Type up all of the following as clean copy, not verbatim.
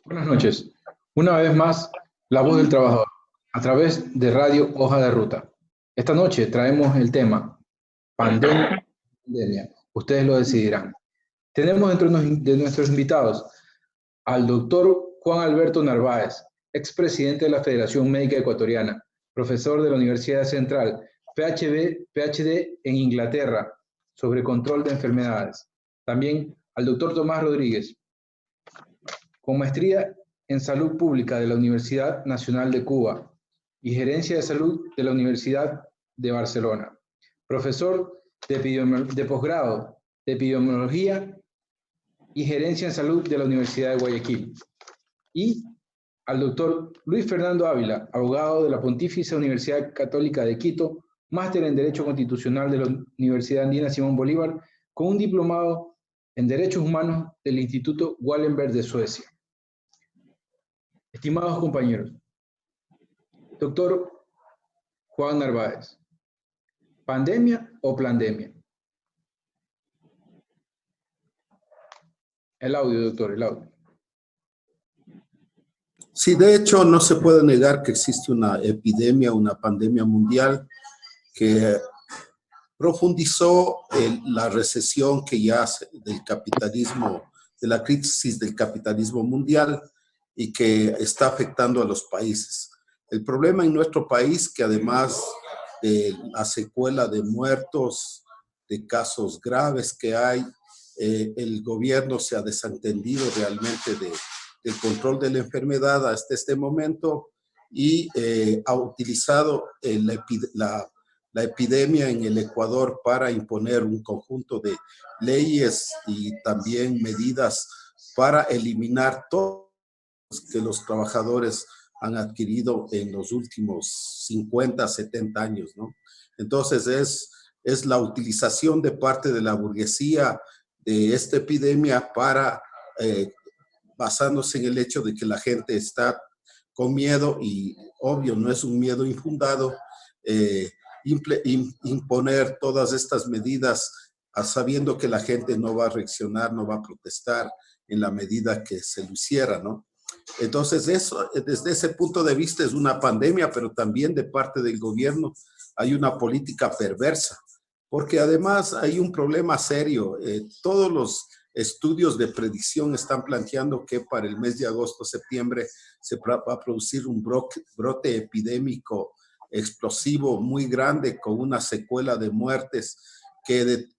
Buenas noches. Una vez más, la voz del trabajador, a través de Radio Hoja de Ruta. Esta noche traemos el tema pandemia. Ustedes lo decidirán. Tenemos dentro de nuestros invitados al doctor Juan Alberto Narváez, expresidente de la Federación Médica Ecuatoriana, profesor de la Universidad Central, PhD en Inglaterra, sobre control de enfermedades. También al doctor Tomás Rodríguez, con maestría en Salud Pública de la Universidad Nacional de Cuba y Gerencia de Salud de la Universidad de Barcelona. Profesor de posgrado de Epidemiología y Gerencia en Salud de la Universidad de Guayaquil. Y al doctor Luis Fernando Ávila, abogado de la Pontificia Universidad Católica de Quito, máster en Derecho Constitucional de la Universidad Andina Simón Bolívar, con un diplomado en Derechos Humanos del Instituto Wallenberg de Suecia. Estimados compañeros, doctor Juan Narváez, ¿pandemia o plandemia? El audio, doctor, el audio. Sí, de hecho, no se puede negar que existe una epidemia, una pandemia mundial que profundizó la recesión que ya del capitalismo, de la crisis del capitalismo mundial y que está afectando a los países. El problema en nuestro país, que además de la secuela de muertos, de casos graves que hay, el gobierno se ha desentendido realmente del control de la enfermedad hasta este momento y ha utilizado la epidemia en el Ecuador para imponer un conjunto de leyes y también medidas para eliminar todo que los trabajadores han adquirido en los últimos 50, 70 años, ¿no? Entonces es la utilización de parte de la burguesía de esta epidemia para, basándose en el hecho de que la gente está con miedo y obvio no es un miedo infundado, imponer todas estas medidas sabiendo que la gente no va a reaccionar, no va a protestar en la medida que se lo hiciera, ¿no? Entonces, eso, desde ese punto de vista es una pandemia, pero también de parte del gobierno hay una política perversa, porque además hay un problema serio. Todos los estudios de predicción están planteando que para el mes de agosto, septiembre, se va a producir un brote epidémico explosivo muy grande con una secuela de muertes,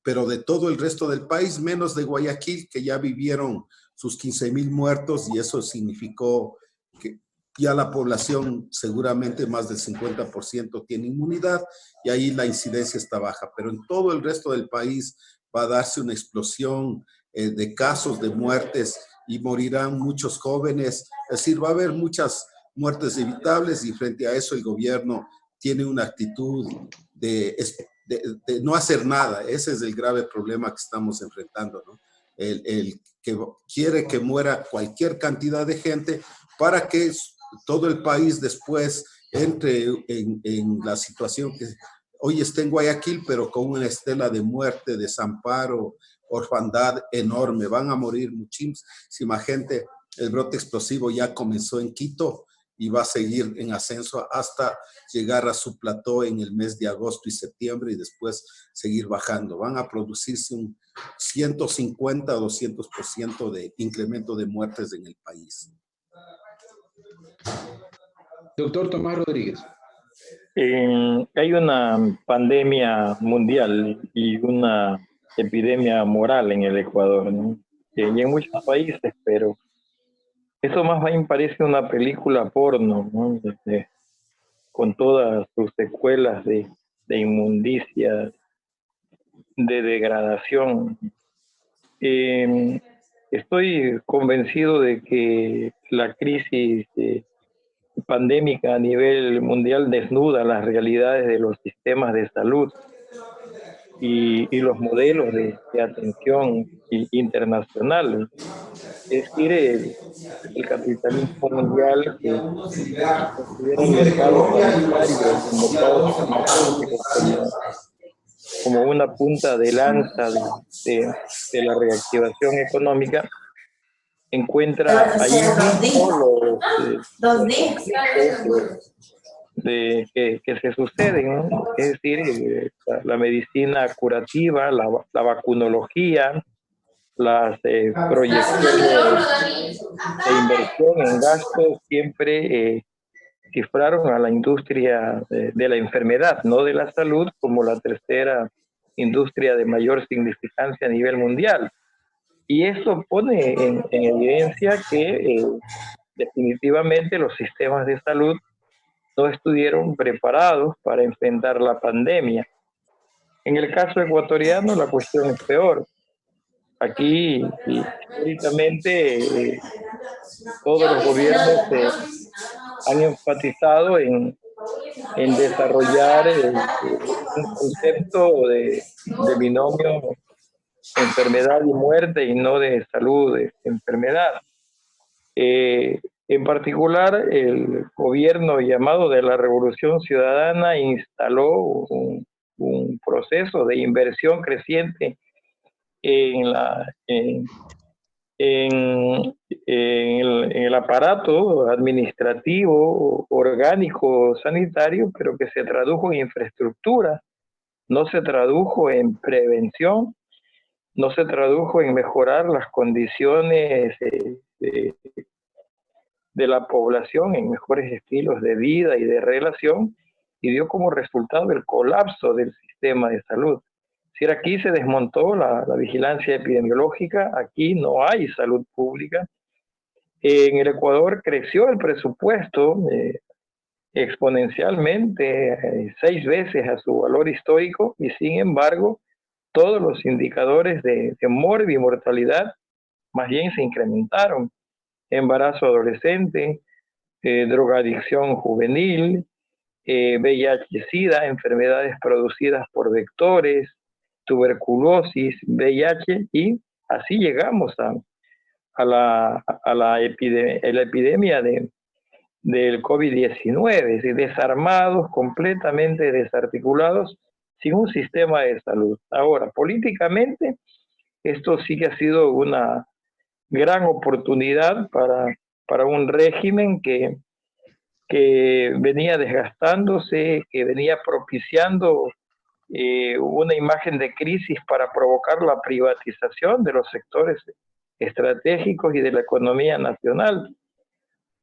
pero de todo el resto del país, menos de Guayaquil, que ya vivieron sus 15,000 muertos y eso significó que ya la población seguramente más del 50% tiene inmunidad y ahí la incidencia está baja, pero en todo el resto del país va a darse una explosión de casos de muertes y morirán muchos jóvenes, es decir, va a haber muchas muertes evitables y frente a eso el gobierno tiene una actitud de no hacer nada. Ese es el grave problema que estamos enfrentando, ¿no? El que quiere que muera cualquier cantidad de gente para que todo el país después entre en la situación que hoy está en Guayaquil, pero con una estela de muerte, desamparo, orfandad enorme. Van a morir muchísima gente. El brote explosivo ya comenzó en Quito y va a seguir en ascenso hasta llegar a su plató en el mes de agosto y septiembre y después seguir bajando. Van a producirse un 150 o 200% de incremento de muertes en el país. Doctor Tomás Rodríguez. Hay una pandemia mundial y una epidemia moral en el Ecuador, ¿no? Y en muchos países, pero eso más bien parece una película porno, ¿no? Con todas sus secuelas de inmundicia, de degradación. Estoy convencido de que la crisis pandémica a nivel mundial desnuda las realidades de los sistemas de salud y los modelos de atención internacional. Es decir, el capitalismo mundial que considera el mercado sanitario, el mercado farmacéutico como una punta de lanza de la reactivación económica, encuentra ahí mismo los conflictos que se suceden, ¿no? Es decir, la medicina curativa, la vacunología, las proyecciones de inversión en gastos siempre cifraron a la industria de la enfermedad, no de la salud, como la tercera industria de mayor significancia a nivel mundial. Y esto pone en evidencia que definitivamente los sistemas de salud no estuvieron preparados para enfrentar la pandemia. En el caso ecuatoriano, la cuestión es peor. Aquí, históricamente, todos los gobiernos han enfatizado en desarrollar un concepto de binomio enfermedad y muerte y no de salud, enfermedad. En particular, el gobierno llamado de la Revolución Ciudadana instaló un proceso de inversión creciente en el aparato administrativo, orgánico, sanitario, pero que se tradujo en infraestructura, no se tradujo en prevención, no se tradujo en mejorar las condiciones de la población, en mejores estilos de vida y de relación, y dio como resultado el colapso del sistema de salud. Si aquí se desmontó la vigilancia epidemiológica, aquí no hay salud pública. En el Ecuador creció el presupuesto exponencialmente, 6 veces a su valor histórico, y sin embargo, todos los indicadores de mortalidad más bien se incrementaron. Embarazo adolescente, drogadicción juvenil, VIH-Sida, enfermedades producidas por vectores, tuberculosis, VIH, y así llegamos a la epidemia del COVID-19, es decir, desarmados, completamente desarticulados, sin un sistema de salud. Ahora, políticamente, esto sí que ha sido una gran oportunidad para un régimen que venía desgastándose, que venía propiciando una imagen de crisis para provocar la privatización de los sectores estratégicos y de la economía nacional.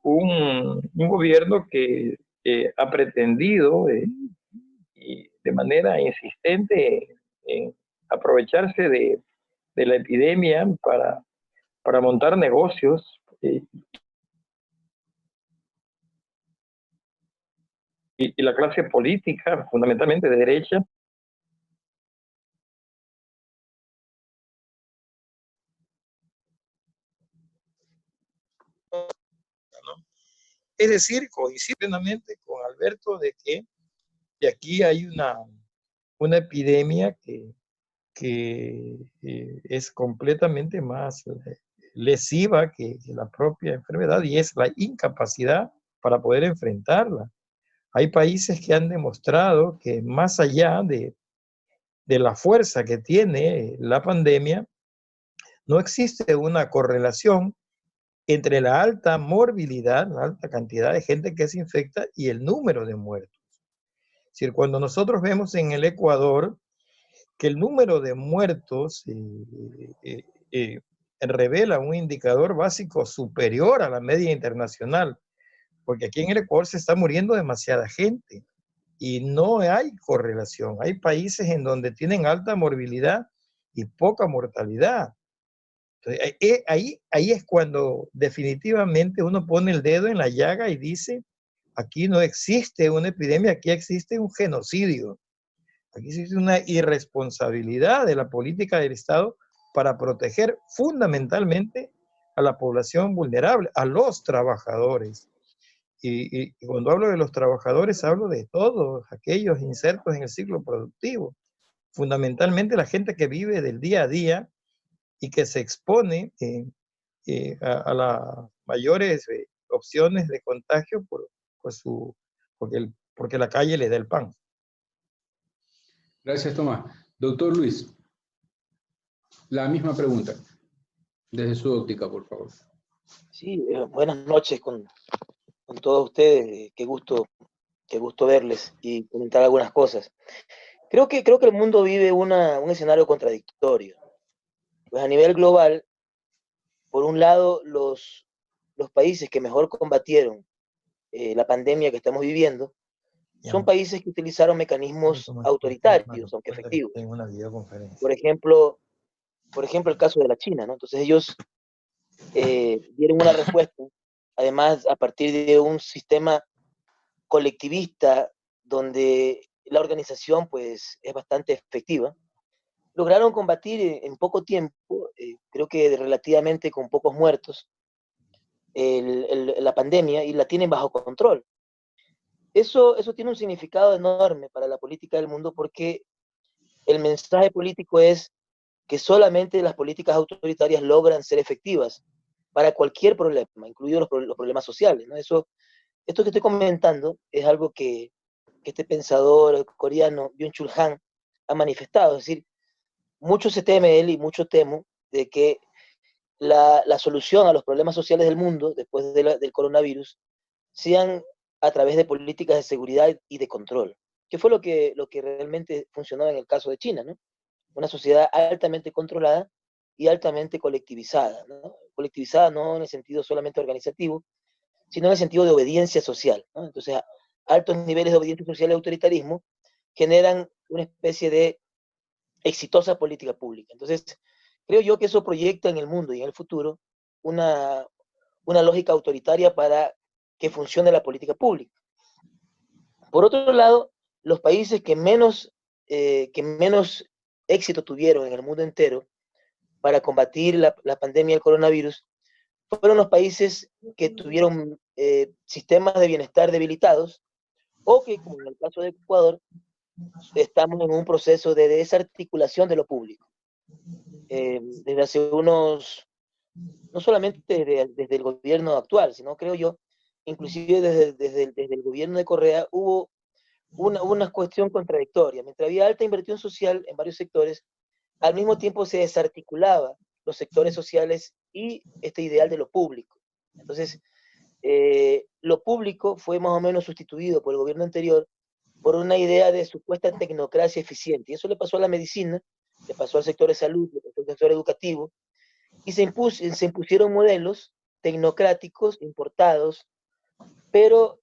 Un gobierno que ha pretendido y de manera insistente en aprovecharse de la epidemia para montar negocios y la clase política, fundamentalmente de derecha, ¿no? Es decir, coincide plenamente con Alberto de que aquí hay una epidemia que es completamente más lesiva que la propia enfermedad, y es la incapacidad para poder enfrentarla. Hay países que han demostrado que más allá de la fuerza que tiene la pandemia, no existe una correlación entre la alta morbilidad, la alta cantidad de gente que se infecta y el número de muertos. Es decir, cuando nosotros vemos en el Ecuador que el número de muertos revela un indicador básico superior a la media internacional, porque aquí en el Ecuador se está muriendo demasiada gente y no hay correlación. Hay países en donde tienen alta morbilidad y poca mortalidad. Entonces, ahí es cuando definitivamente uno pone el dedo en la llaga y dice, aquí no existe una epidemia, aquí existe un genocidio. Aquí existe una irresponsabilidad de la política del Estado para proteger fundamentalmente a la población vulnerable, a los trabajadores. Y cuando hablo de los trabajadores, hablo de todos aquellos insertos en el ciclo productivo. Fundamentalmente la gente que vive del día a día y que se expone a las mayores opciones de contagio porque la calle le da el pan. Gracias, Tomás. Doctor Luis, la misma pregunta, desde su óptica, por favor. Sí, buenas noches con todos ustedes. Qué gusto verles y comentar algunas cosas. Creo que el mundo vive un escenario contradictorio. Pues a nivel global, por un lado, los países que mejor combatieron la pandemia que estamos viviendo son países que utilizaron mecanismos autoritarios, aunque efectivos. Tengo una videoconferencia. Por ejemplo, el caso de la China, ¿no? Entonces ellos dieron una respuesta, además a partir de un sistema colectivista donde la organización pues es bastante efectiva, lograron combatir en poco tiempo, creo que relativamente con pocos muertos, la pandemia y la tienen bajo control. Eso tiene un significado enorme para la política del mundo porque el mensaje político es que solamente las políticas autoritarias logran ser efectivas para cualquier problema, incluidos los problemas sociales, ¿no? Esto que estoy comentando es algo que este pensador coreano, Byung-Chul Han, ha manifestado. Es decir, mucho se teme él y mucho temo de que la solución a los problemas sociales del mundo después del coronavirus sean a través de políticas de seguridad y de control, que fue lo que realmente funcionó en el caso de China, ¿no? Una sociedad altamente controlada y altamente colectivizada, ¿no? Colectivizada no en el sentido solamente organizativo, sino en el sentido de obediencia social, ¿no? Entonces, altos niveles de obediencia social y autoritarismo generan una especie de exitosa política pública. Entonces, creo yo que eso proyecta en el mundo y en el futuro una, una lógica autoritaria para que funcione la política pública. Por otro lado, los países que menos éxito tuvieron en el mundo entero para combatir la pandemia del coronavirus fueron los países que tuvieron sistemas de bienestar debilitados o que, como en el caso de Ecuador, estamos en un proceso de desarticulación de lo público. Desde hace no solamente desde el gobierno actual, sino creo yo, inclusive desde el gobierno de Correa, hubo una cuestión contradictoria. Mientras había alta inversión social en varios sectores, al mismo tiempo se desarticulaba los sectores sociales y este ideal de lo público. Entonces, lo público fue más o menos sustituido por el gobierno anterior por una idea de supuesta tecnocracia eficiente. Y eso le pasó a la medicina, le pasó al sector de salud, le pasó al sector educativo, y se impusieron modelos tecnocráticos importados, pero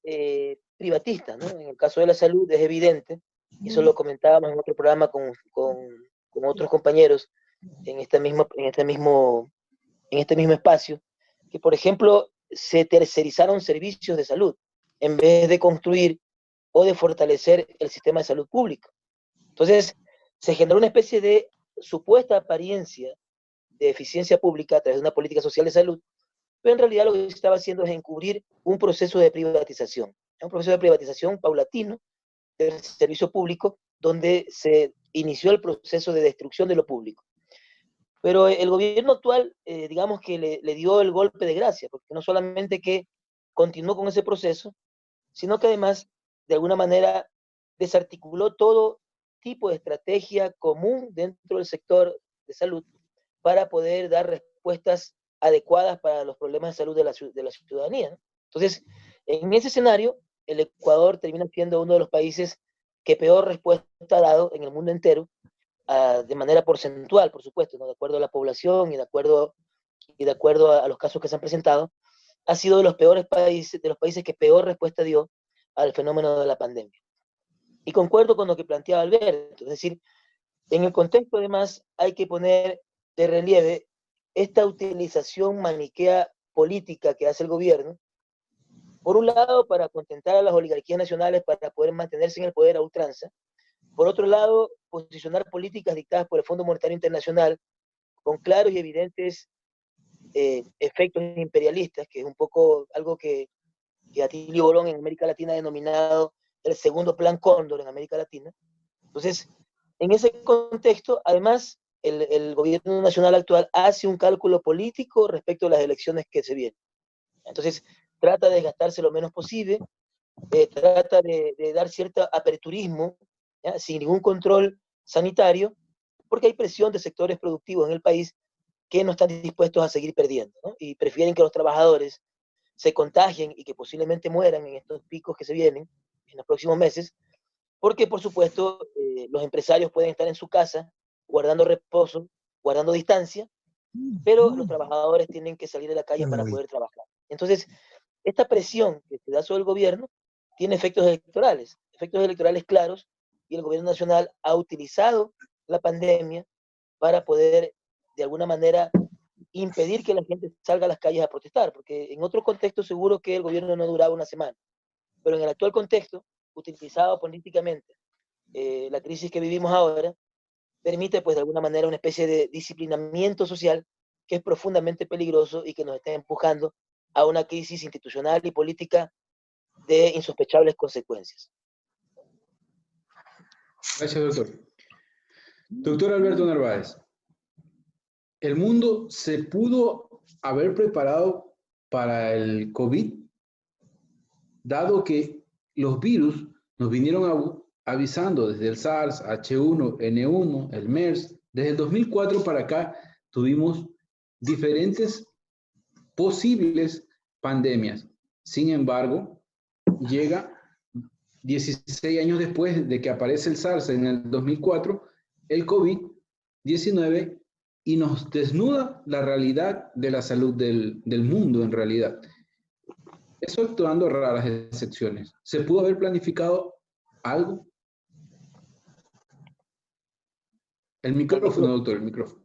privatistas, ¿no? En el caso de la salud es evidente, y eso lo comentábamos en otro programa con otros compañeros en este mismo espacio, que por ejemplo se tercerizaron servicios de salud en vez de construir o de fortalecer el sistema de salud público. Entonces, se generó una especie de supuesta apariencia de eficiencia pública a través de una política social de salud, pero en realidad lo que se estaba haciendo es encubrir un proceso de privatización, un proceso de privatización paulatino del servicio público, donde se inició el proceso de destrucción de lo público. Pero el gobierno actual, digamos que le dio el golpe de gracia, porque no solamente que continuó con ese proceso, sino que además, de alguna manera, desarticuló todo tipo de estrategia común dentro del sector de salud para poder dar respuestas adecuadas para los problemas de salud de la ciudadanía, ¿no? Entonces, en ese escenario, el Ecuador termina siendo uno de los países que peor respuesta ha dado en el mundo entero, de manera porcentual, por supuesto, ¿no? De acuerdo a la población y de acuerdo a los casos que se han presentado, ha sido de los peores países, de los países que peor respuesta dio al fenómeno de la pandemia. Y concuerdo con lo que planteaba Alberto, es decir, en el contexto además hay que poner de relieve esta utilización maniquea política que hace el gobierno, por un lado para contentar a las oligarquías nacionales para poder mantenerse en el poder a ultranza, por otro lado posicionar políticas dictadas por el Fondo Monetario Internacional con claros y evidentes efectos imperialistas, que es un poco algo que Atilio Borón en América Latina ha denominado el segundo plan Cóndor en América Latina. Entonces, en ese contexto, además, el gobierno nacional actual hace un cálculo político respecto a las elecciones que se vienen. Entonces, trata de desgastarse lo menos posible, trata de dar cierto aperturismo, sin ningún control sanitario, porque hay presión de sectores productivos en el país que no están dispuestos a seguir perdiendo, ¿no? Y prefieren que los trabajadores se contagien y que posiblemente mueran en estos picos que se vienen en los próximos meses, porque por supuesto los empresarios pueden estar en su casa guardando reposo, guardando distancia, pero los trabajadores tienen que salir de la calle para poder trabajar. Entonces, esta presión que se da sobre el gobierno tiene efectos electorales claros, y el gobierno nacional ha utilizado la pandemia para poder, de alguna manera, impedir que la gente salga a las calles a protestar, porque en otro contexto seguro que el gobierno no duraba una semana, pero en el actual contexto, utilizado políticamente, la crisis que vivimos ahora, permite pues de alguna manera una especie de disciplinamiento social que es profundamente peligroso y que nos está empujando a una crisis institucional y política de insospechables consecuencias. Gracias, doctor. Doctor Alberto Narváez, ¿el mundo se pudo haber preparado para el COVID, dado que los virus nos vinieron avisando desde el SARS, H1N1, el MERS? Desde el 2004 para acá tuvimos diferentes posibles pandemias. Sin embargo, llega 16 años después de que aparece el SARS en el 2004, el COVID-19, y nos desnuda la realidad de la salud del mundo en realidad. Eso actuando raras excepciones. ¿Se pudo haber planificado algo? El micrófono, doctor, el micrófono.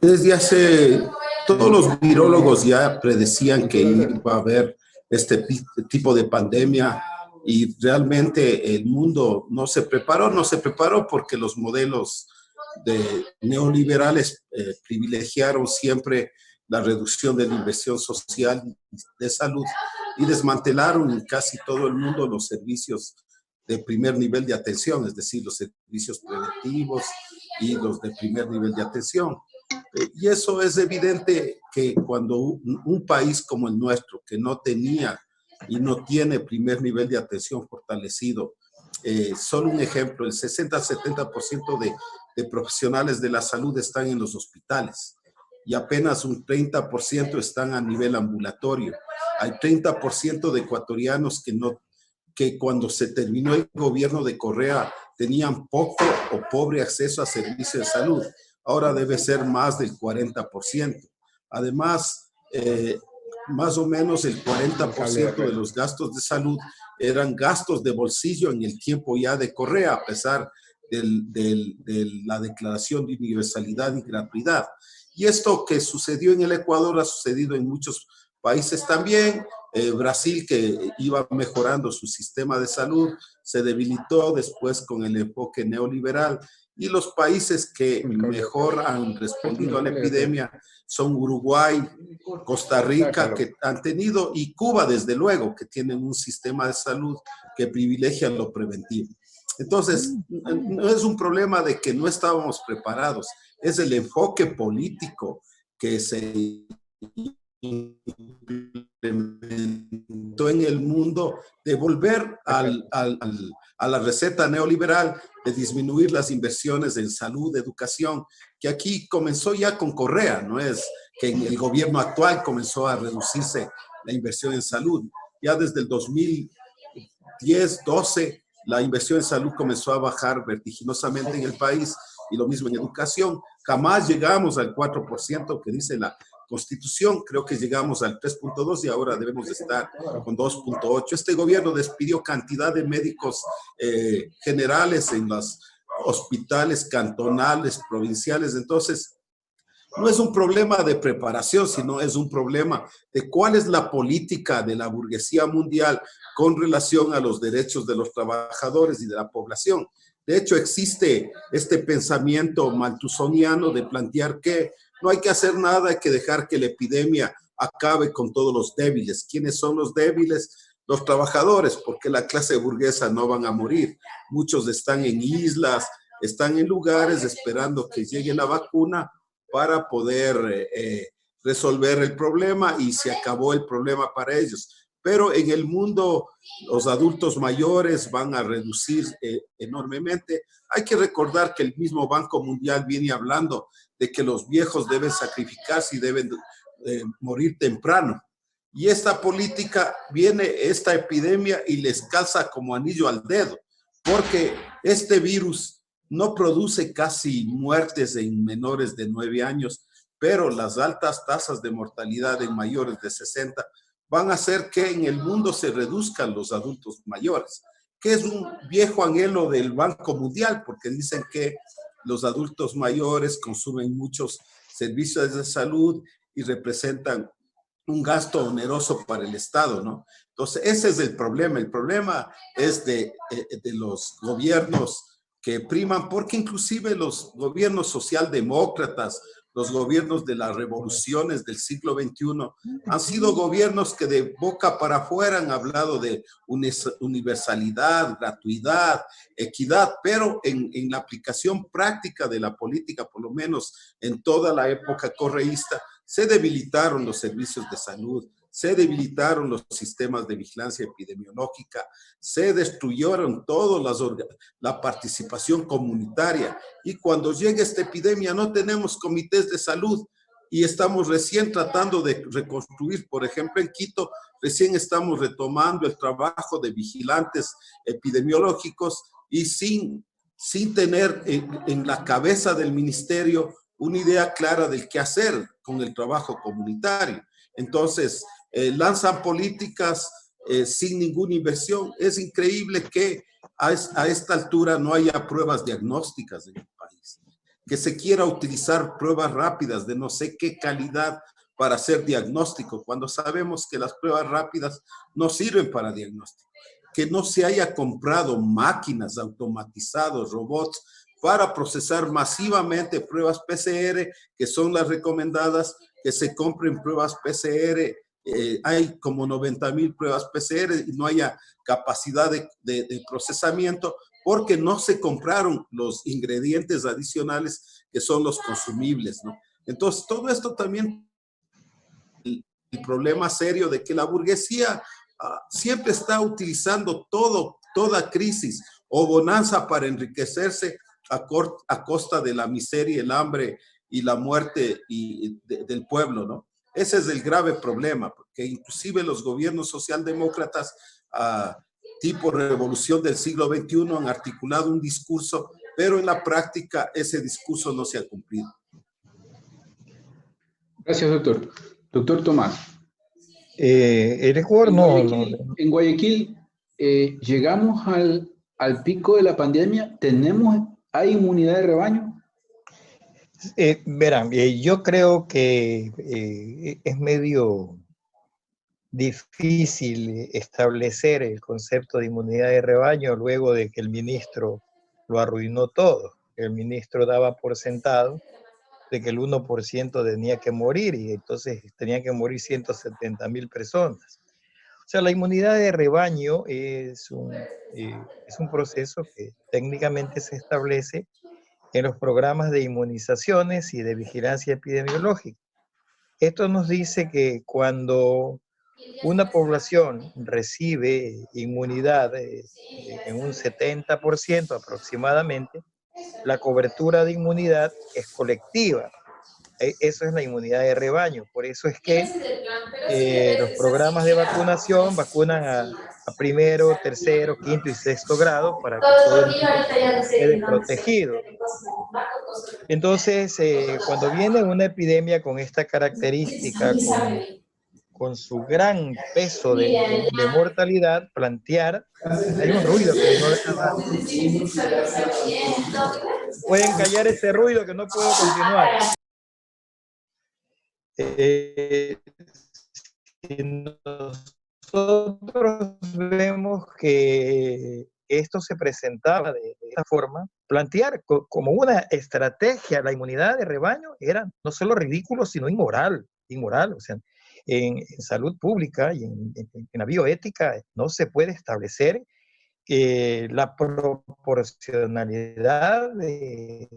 Desde hace, todos los virólogos ya predecían que iba a haber este tipo de pandemia, y realmente el mundo no se preparó porque los modelos neoliberales privilegiaron siempre la reducción de la inversión social de salud y desmantelaron en casi todo el mundo los servicios de primer nivel de atención, es decir, los servicios preventivos y los de primer nivel de atención. Y eso es evidente que cuando un país como el nuestro, que no tenía y no tiene primer nivel de atención fortalecido, solo un ejemplo, el 60-70% de profesionales de la salud están en los hospitales y apenas un 30% están a nivel ambulatorio. Hay 30% de ecuatorianos que cuando se terminó el gobierno de Correa tenían poco o pobre acceso a servicios de salud. Ahora debe ser más del 40%. Además, más o menos el 40% de los gastos de salud eran gastos de bolsillo en el tiempo ya de Correa, a pesar de la declaración de universalidad y gratuidad. Y esto que sucedió en el Ecuador ha sucedido en muchos países también. Brasil, que iba mejorando su sistema de salud, se debilitó después con el enfoque neoliberal. Y los países que mejor han respondido a la epidemia son Uruguay, Costa Rica, que han tenido, y Cuba, desde luego, que tienen un sistema de salud que privilegia lo preventivo. Entonces, no es un problema de que no estábamos preparados, es el enfoque político que se implementó en el mundo de volver a la receta neoliberal, de disminuir las inversiones en salud, educación, que aquí comenzó ya con Correa, no es que en el gobierno actual comenzó a reducirse la inversión en salud. Ya desde el 2010-12 la inversión en salud comenzó a bajar vertiginosamente en el país, y lo mismo en educación. Jamás llegamos al 4% que dice la Constitución, creo que llegamos al 3.2 y ahora debemos estar con 2.8. Este gobierno despidió cantidad de médicos generales en los hospitales cantonales, provinciales. Entonces, no es un problema de preparación, sino es un problema de cuál es la política de la burguesía mundial con relación a los derechos de los trabajadores y de la población. De hecho, existe este pensamiento malthusoniano de plantear que no hay que hacer nada, hay que dejar que la epidemia acabe con todos los débiles. ¿Quiénes son los débiles? Los trabajadores, porque la clase burguesa no van a morir. Muchos están en islas, están en lugares esperando que llegue la vacuna para poder resolver el problema, y se acabó el problema para ellos. pero en el mundo los adultos mayores van a reducir enormemente. Hay que recordar que el mismo Banco Mundial viene hablando de que los viejos deben sacrificarse y deben morir temprano. Y esta política viene, esta epidemia, y les calza como anillo al dedo, porque este virus no produce casi muertes en menores de 9 años, pero las altas tasas de mortalidad en mayores de 60 van a hacer que en el mundo se reduzcan los adultos mayores, que es un viejo anhelo del Banco Mundial, porque dicen que los adultos mayores consumen muchos servicios de salud y representan un gasto oneroso para el Estado, ¿no? Entonces, ese es el problema. El problema es de los gobiernos que priman, porque inclusive los gobiernos socialdemócratas, los gobiernos de las revoluciones del siglo XXI, han sido gobiernos que de boca para afuera han hablado de universalidad, gratuidad, equidad, pero en la aplicación práctica de la política, por lo menos en toda la época correísta, se debilitaron los servicios de salud, se debilitaron los sistemas de vigilancia epidemiológica, se destruyeron toda la participación comunitaria. Y cuando llegue esta epidemia no tenemos comités de salud y estamos recién tratando de reconstruir. Por ejemplo, en Quito recién estamos retomando el trabajo de vigilantes epidemiológicos y sin tener en la cabeza del ministerio una idea clara del qué hacer con el trabajo comunitario. Entonces, lanzan políticas sin ninguna inversión. Es increíble que a esta altura no haya pruebas diagnósticas en el país, que se quiera utilizar pruebas rápidas de no sé qué calidad para hacer diagnóstico, cuando sabemos que las pruebas rápidas no sirven para diagnóstico, que no se haya comprado máquinas automatizadas, robots, para procesar masivamente pruebas PCR, que son las recomendadas, que se compren pruebas PCR. Hay como 90,000 pruebas PCR y no haya capacidad de procesamiento porque no se compraron los ingredientes adicionales que son los consumibles, ¿no? Entonces, todo esto también, el problema serio de que la burguesía siempre está utilizando toda crisis o bonanza para enriquecerse a costa de la miseria, el hambre y la muerte del pueblo, ¿no? Ese es el grave problema, porque inclusive los gobiernos socialdemócratas, tipo revolución del siglo XXI, han articulado un discurso, pero en la práctica ese discurso no se ha cumplido. Gracias, doctor. Doctor Tomás. El Ecuador En Guayaquil llegamos al pico de la pandemia. ¿Hay inmunidad de rebaño? Verán, yo creo que es medio difícil establecer el concepto de inmunidad de rebaño luego de que el ministro lo arruinó todo. El ministro daba por sentado de que el 1% tenía que morir y entonces tenían que morir 170,000 personas. O sea, la inmunidad de rebaño es un proceso que técnicamente se establece en los programas de inmunizaciones y de vigilancia epidemiológica. Esto nos dice que cuando una población recibe inmunidad en un 70% aproximadamente, la cobertura de inmunidad es colectiva. Eso es la inmunidad de rebaño. Por eso es que los programas de vacunación vacunan a primero, tercero, quinto y sexto grado para que todo el mundo quede protegido. Entonces, cuando viene una epidemia con esta característica, con su gran peso de mortalidad, plantear, hay un ruido que no deja más. Pueden callar ese ruido que no puedo continuar. Si nosotros vemos que esto se presentaba de esta forma, plantear como una estrategia la inmunidad de rebaño era no solo ridículo, sino inmoral. O sea, en salud pública y en la bioética no se puede establecer la proporcionalidad de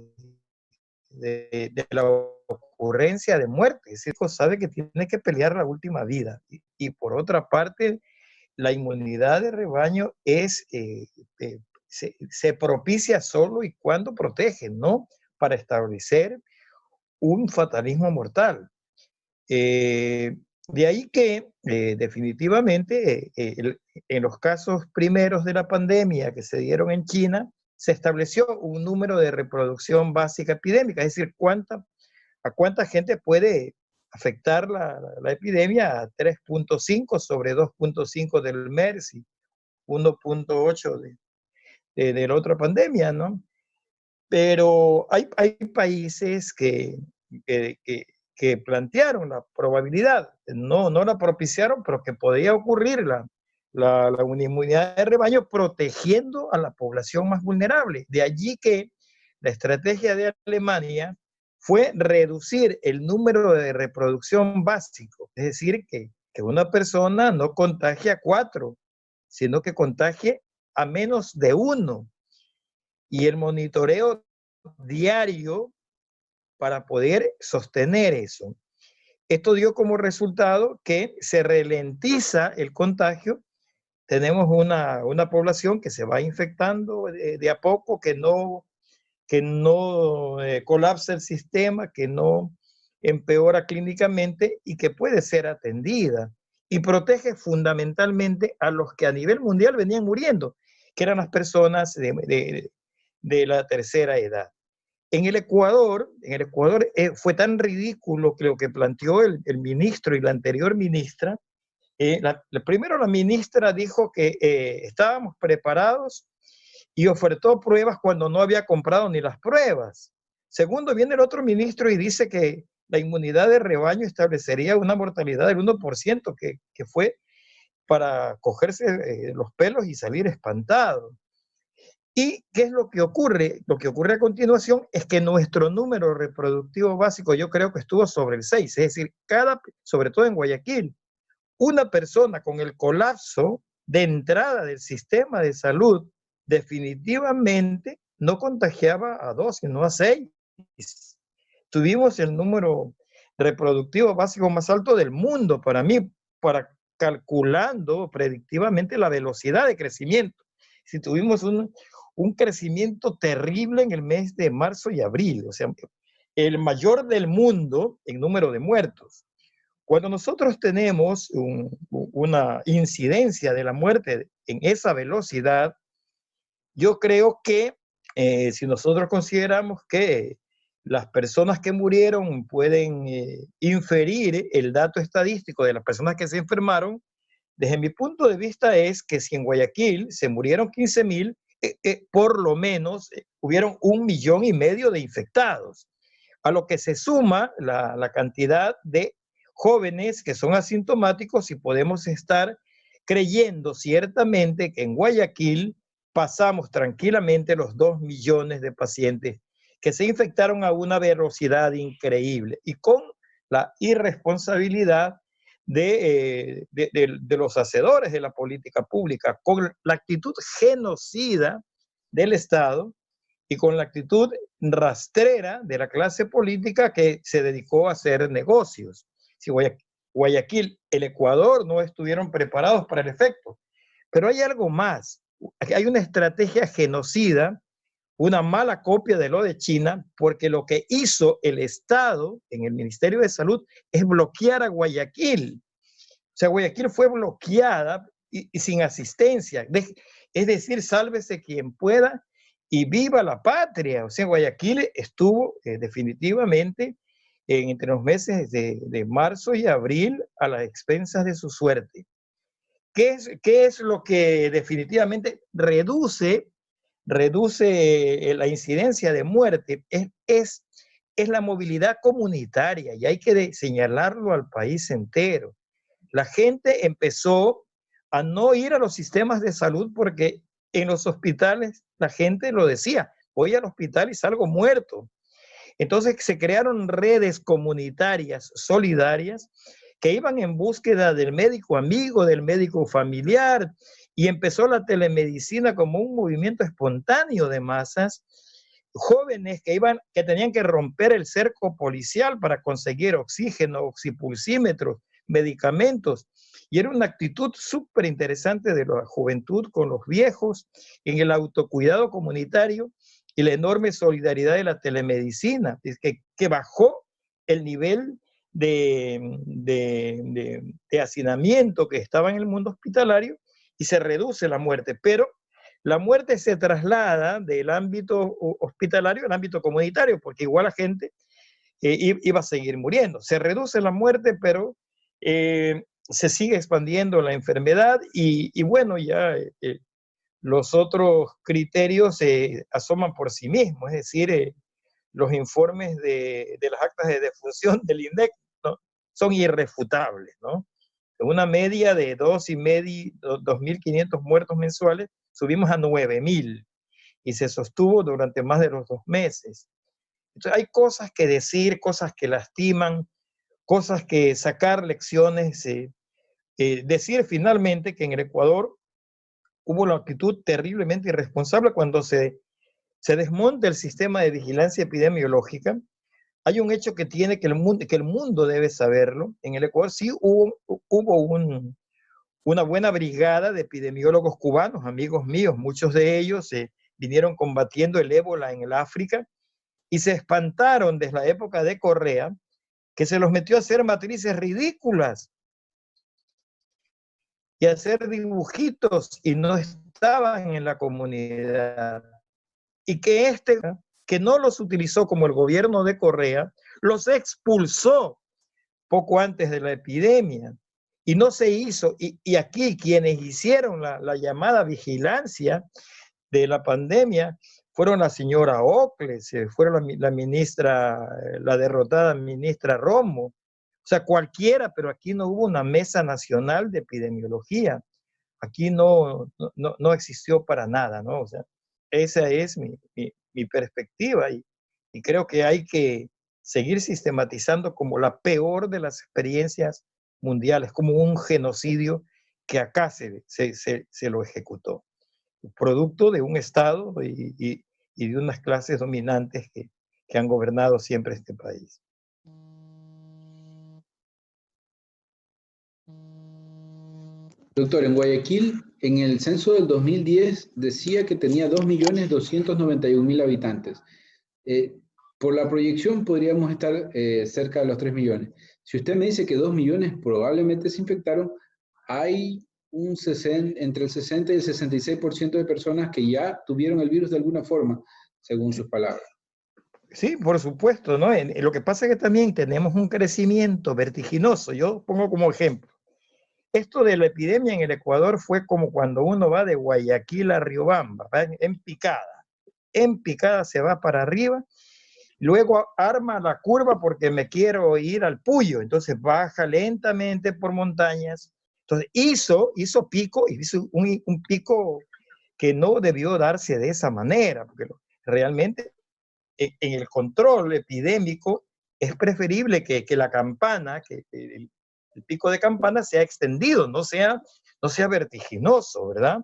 la ocurrencia de muerte. Es decir, sabe que tiene que pelear la última vida. Y por otra parte, la inmunidad de rebaño se propicia solo y cuando protege, no para establecer un fatalismo mortal. De ahí que definitivamente en los casos primeros de la pandemia que se dieron en China, se estableció un número de reproducción básica epidémica, es decir, a cuánta gente puede afectar la epidemia, a 3.5 sobre 2.5 del MERS y 1.8 de la otra pandemia, ¿no? Pero hay países que plantearon la probabilidad, no la propiciaron, pero que podía ocurrir la inmunidad de rebaño protegiendo a la población más vulnerable. De allí que la estrategia de Alemania fue reducir el número de reproducción básico, es decir, que una persona no contagie a 4, sino que contagie a menos de 1. Y el monitoreo diario para poder sostener eso. Esto dio como resultado que se ralentiza el contagio. Tenemos una población que se va infectando de a poco, que no colapsa el sistema, que no empeora clínicamente y que puede ser atendida. Y protege fundamentalmente a los que a nivel mundial venían muriendo, que eran las personas de la tercera edad. En el Ecuador fue tan ridículo que lo que planteó el ministro y la anterior ministra. Primero la ministra dijo que estábamos preparados y ofertó pruebas cuando no había comprado ni las pruebas. Segundo, viene el otro ministro y dice que la inmunidad de rebaño establecería una mortalidad del 1%, que fue para cogerse los pelos y salir espantado. ¿Y qué es lo que ocurre? Lo que ocurre a continuación es que nuestro número reproductivo básico yo creo que estuvo sobre el 6, es decir, sobre todo en Guayaquil, una persona con el colapso de entrada del sistema de salud definitivamente no contagiaba a 2, sino a 6. Tuvimos el número reproductivo básico más alto del mundo para mí, calculando predictivamente la velocidad de crecimiento. Si tuvimos un crecimiento terrible en el mes de marzo y abril, o sea, el mayor del mundo en número de muertos. Cuando nosotros tenemos una incidencia de la muerte en esa velocidad, yo creo que si nosotros consideramos que las personas que murieron pueden inferir el dato estadístico de las personas que se enfermaron, desde mi punto de vista es que si en Guayaquil se murieron 15,000, por lo menos hubieron 1,5 millones de infectados, a lo que se suma la cantidad de jóvenes que son asintomáticos y podemos estar creyendo ciertamente que en Guayaquil pasamos tranquilamente los 2 millones de pacientes que se infectaron a una velocidad increíble y con la irresponsabilidad de los hacedores de la política pública, con la actitud genocida del Estado y con la actitud rastrera de la clase política que se dedicó a hacer negocios. Si Guayaquil, el Ecuador no estuvieron preparados para el efecto. Pero hay algo más. Hay una estrategia genocida, una mala copia de lo de China, porque lo que hizo el Estado en el Ministerio de Salud es bloquear a Guayaquil. O sea, Guayaquil fue bloqueada y sin asistencia. Es decir, sálvese quien pueda y viva la patria. O sea, Guayaquil estuvo definitivamente entre los meses de marzo y abril a las expensas de su suerte. ¿Qué es lo que definitivamente reduce la incidencia de muerte? Es la movilidad comunitaria, y hay que señalarlo al país entero. La gente empezó a no ir a los sistemas de salud porque en los hospitales la gente lo decía: voy al hospital y salgo muerto. Entonces se crearon redes comunitarias solidarias que iban en búsqueda del médico amigo, del médico familiar, y empezó la telemedicina como un movimiento espontáneo de masas, jóvenes que tenían que romper el cerco policial para conseguir oxígeno, oxipulsímetros, medicamentos. Y era una actitud súper interesante de la juventud con los viejos, en el autocuidado comunitario y la enorme solidaridad de la telemedicina, que bajó el nivel de hacinamiento que estaba en el mundo hospitalario y se reduce la muerte. Pero la muerte se traslada del ámbito hospitalario al ámbito comunitario, porque igual la gente iba a seguir muriendo. Se reduce la muerte, pero se sigue expandiendo la enfermedad y bueno, ya los otros criterios se asoman por sí mismos, es decir, los informes de las actas de defunción del INDEC, ¿no?, son irrefutables, ¿no? En una media de 2.500 muertos mensuales, subimos a 9.000 y se sostuvo durante más de los 2 meses. Entonces, hay cosas que decir, cosas que lastiman, cosas que sacar lecciones, decir finalmente que en el Ecuador hubo una actitud terriblemente irresponsable cuando se desmonta el sistema de vigilancia epidemiológica. Hay un hecho que tiene que el mundo debe saberlo. En el Ecuador sí hubo una buena brigada de epidemiólogos cubanos, amigos míos, muchos de ellos vinieron combatiendo el ébola en el África y se espantaron desde la época de Correa, que se los metió a hacer matrices ridículas y a hacer dibujitos y no estaban en la comunidad. Y que no los utilizó como el gobierno de Correa, los expulsó poco antes de la epidemia. Y no se hizo, y aquí quienes hicieron la llamada vigilancia de la pandemia fueron la señora Ocles, fueron la ministra, la derrotada ministra Romo, o sea, cualquiera, pero aquí no hubo una mesa nacional de epidemiología, aquí no existió para nada, ¿no? O sea, esa es mi perspectiva y creo que hay que seguir sistematizando como la peor de las experiencias mundiales, como un genocidio que acá se lo ejecutó, producto de un Estado y de unas clases dominantes que han gobernado siempre este país. Doctor, en Guayaquil, en el censo del 2010 decía que tenía 2.291.000 habitantes. Por la proyección podríamos estar cerca de los 3 millones. Si usted me dice que 2 millones probablemente se infectaron, hay entre el 60 y el 66% de personas que ya tuvieron el virus de alguna forma, según sus palabras. Sí, por supuesto, ¿no? Lo que pasa es que también tenemos un crecimiento vertiginoso. Yo pongo como ejemplo. Esto de la epidemia en el Ecuador fue como cuando uno va de Guayaquil a Riobamba, ¿va? En picada se va para arriba, luego arma la curva porque me quiero ir al Puyo, entonces baja lentamente por montañas, entonces hizo pico, hizo un pico que no debió darse de esa manera, porque realmente en el control epidémico es preferible que la campana, que el pico de campana sea extendido, no sea vertiginoso, ¿verdad?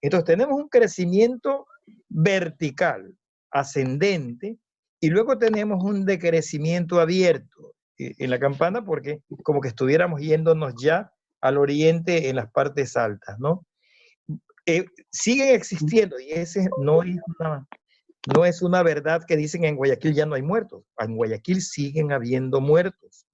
Entonces tenemos un crecimiento vertical, ascendente, y luego tenemos un decrecimiento abierto en la campana porque como que estuviéramos yéndonos ya al oriente en las partes altas, ¿no? Siguen existiendo, y ese no es una verdad que dicen en Guayaquil ya no hay muertos. En Guayaquil siguen habiendo muertos.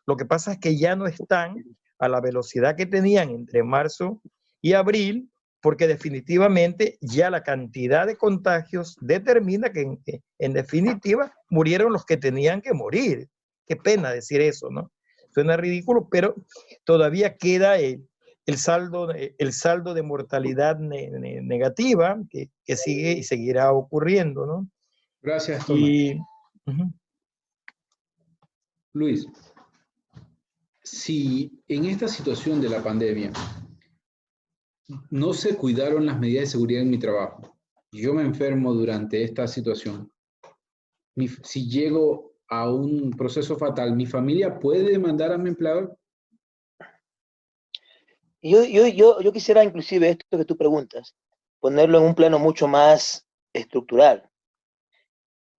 Lo que pasa es que ya no están a la velocidad que tenían entre marzo y abril, porque definitivamente ya la cantidad de contagios determina que en definitiva murieron los que tenían que morir. Qué pena decir eso, ¿no? Suena ridículo, pero todavía queda el saldo de mortalidad negativa que sigue y seguirá ocurriendo, ¿no? Gracias, Tomás. Uh-huh. Luis, si en esta situación de la pandemia no se cuidaron las medidas de seguridad en mi trabajo, yo me enfermo durante esta situación, si llego a un proceso fatal, ¿mi familia puede demandar a mi empleador? Yo quisiera inclusive esto que tú preguntas, ponerlo en un plano mucho más estructural.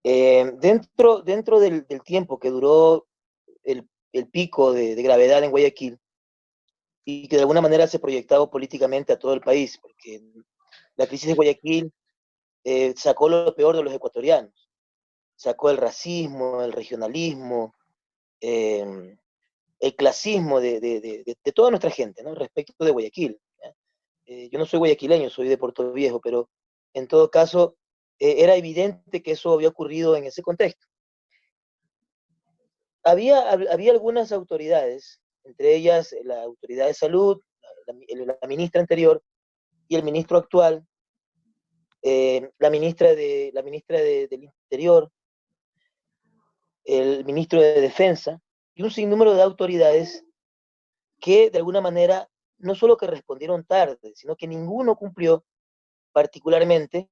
Dentro del tiempo que duró el pico de gravedad en Guayaquil, y que de alguna manera se proyectaba políticamente a todo el país, porque la crisis de Guayaquil sacó lo peor de los ecuatorianos, sacó el racismo, el regionalismo, el clasismo de toda nuestra gente, ¿no? Respecto de Guayaquil. Yo no soy guayaquileño, soy de Puerto Viejo, pero en todo caso era evidente que eso había ocurrido en ese contexto. Había algunas autoridades, entre ellas la autoridad de salud, la ministra anterior y el ministro actual, la ministra del Interior, el ministro de Defensa y un sinnúmero de autoridades que de alguna manera no solo que respondieron tarde, sino que ninguno cumplió particularmente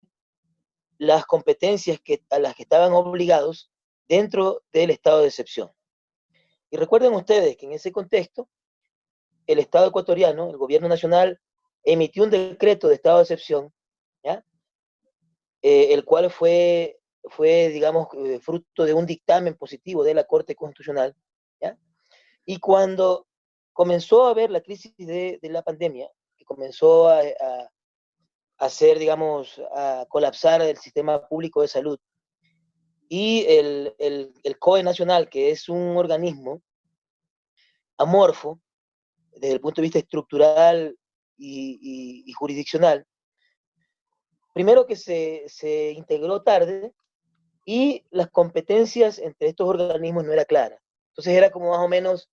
las competencias a las que estaban obligados dentro del estado de excepción. Y recuerden ustedes que en ese contexto, el Estado ecuatoriano, el gobierno nacional, emitió un decreto de estado de excepción, ¿ya? El cual fue digamos, fruto de un dictamen positivo de la Corte Constitucional, ¿ya? Y cuando comenzó a haber la crisis de la pandemia, que comenzó a hacer, digamos, a colapsar el sistema público de salud, y el COE Nacional, que es un organismo amorfo desde el punto de vista estructural y jurisdiccional, primero que se integró tarde y las competencias entre estos organismos no era clara. Entonces era como más o menos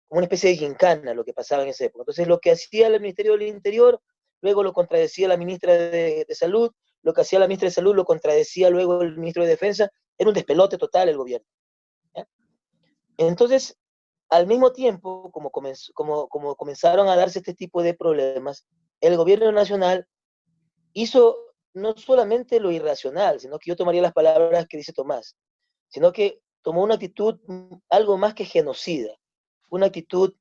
como una especie de gincana lo que pasaba en esa época. Entonces lo que hacía el Ministerio del Interior, luego lo contradecía la ministra de Salud, lo que hacía la ministra de Salud lo contradecía luego el ministro de Defensa, era un despelote total el gobierno, ¿ya? Entonces, al mismo tiempo, como comenzaron a darse este tipo de problemas, el gobierno nacional hizo no solamente lo irracional, sino que yo tomaría las palabras que dice Tomás, sino que tomó una actitud algo más que genocida, una actitud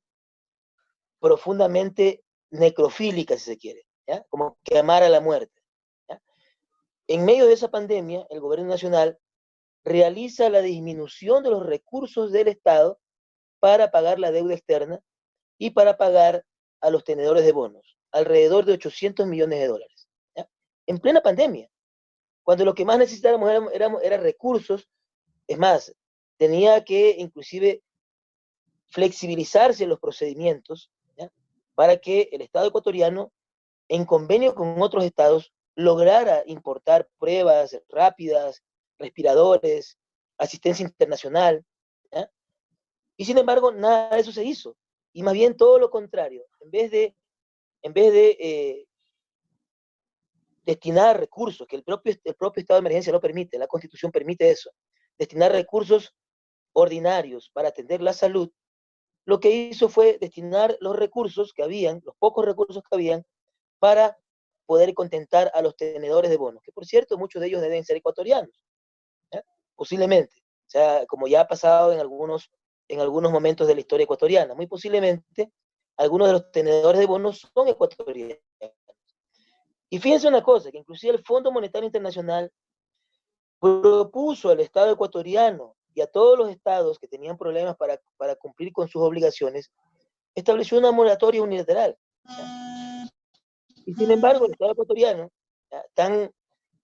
profundamente necrofílica, si se quiere, ¿ya? Como que amara la muerte, ¿ya? En medio de esa pandemia, el gobierno nacional realiza la disminución de los recursos del Estado para pagar la deuda externa y para pagar a los tenedores de bonos, alrededor de 800 millones de dólares, ¿ya? En plena pandemia, cuando lo que más necesitábamos era recursos. Es más, tenía que inclusive flexibilizarse los procedimientos, ¿ya? Para que el Estado ecuatoriano, en convenio con otros estados, lograra importar pruebas rápidas, respiradores, asistencia internacional, ¿ya? Y sin embargo, nada de eso se hizo. Y más bien todo lo contrario. En vez de destinar recursos, que el propio estado de emergencia no permite, la Constitución permite eso, destinar recursos ordinarios para atender la salud, lo que hizo fue destinar los recursos que habían, los pocos recursos que habían, para poder contentar a los tenedores de bonos, que por cierto muchos de ellos deben ser ecuatorianos, ¿ya? Posiblemente, o sea, como ya ha pasado en algunos momentos de la historia ecuatoriana, muy posiblemente algunos de los tenedores de bonos son ecuatorianos. Y fíjense una cosa, que inclusive el Fondo Monetario Internacional propuso al Estado ecuatoriano y a todos los estados que tenían problemas para cumplir con sus obligaciones, estableció una moratoria unilateral, ¿ya? Y sin embargo, el Estado ecuatoriano, ¿ya?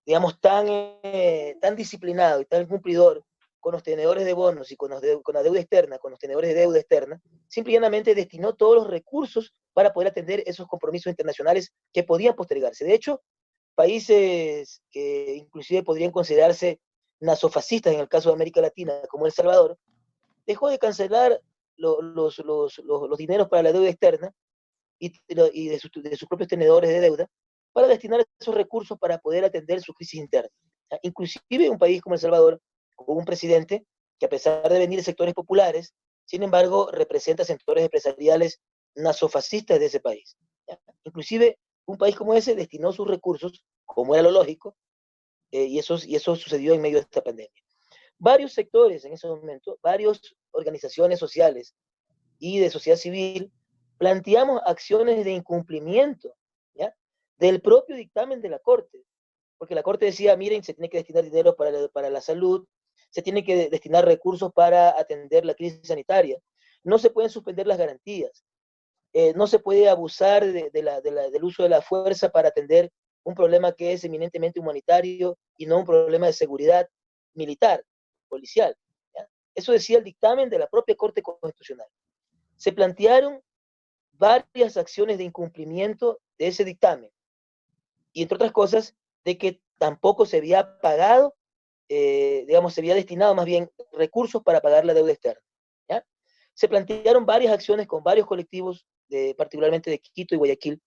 Digamos, tan disciplinado y tan cumplidor con los tenedores de bonos y con la deuda externa, con los tenedores de deuda externa, simplemente destinó todos los recursos para poder atender esos compromisos internacionales que podían postergarse. De hecho, países que inclusive podrían considerarse nazofascistas en el caso de América Latina, como El Salvador, dejó de cancelar los dineros para la deuda externa y de sus propios tenedores de deuda para destinar esos recursos para poder atender su crisis interna. Inclusive un país como El Salvador, con un presidente que a pesar de venir de sectores populares, sin embargo representa sectores empresariales nazofascistas de ese país. Inclusive un país como ese destinó sus recursos, como era lo lógico, y eso sucedió en medio de esta pandemia. Varios sectores en ese momento, varias organizaciones sociales y de sociedad civil, planteamos acciones de incumplimiento, ¿ya? Del propio dictamen de la Corte, porque la Corte decía, miren, se tiene que destinar dinero para la salud, se tiene que destinar recursos para atender la crisis sanitaria, no se pueden suspender las garantías. no se puede abusar del uso de la fuerza para atender un problema que es eminentemente humanitario y no un problema de seguridad militar, policial. ¿Ya? Eso decía el dictamen de la propia Corte Constitucional. Se plantearon varias acciones de incumplimiento de ese dictamen, y entre otras cosas, de que tampoco se había pagado, digamos, se había destinado más bien recursos para pagar la deuda externa. ¿Ya? Se plantearon varias acciones con varios colectivos, particularmente de Quito y Guayaquil,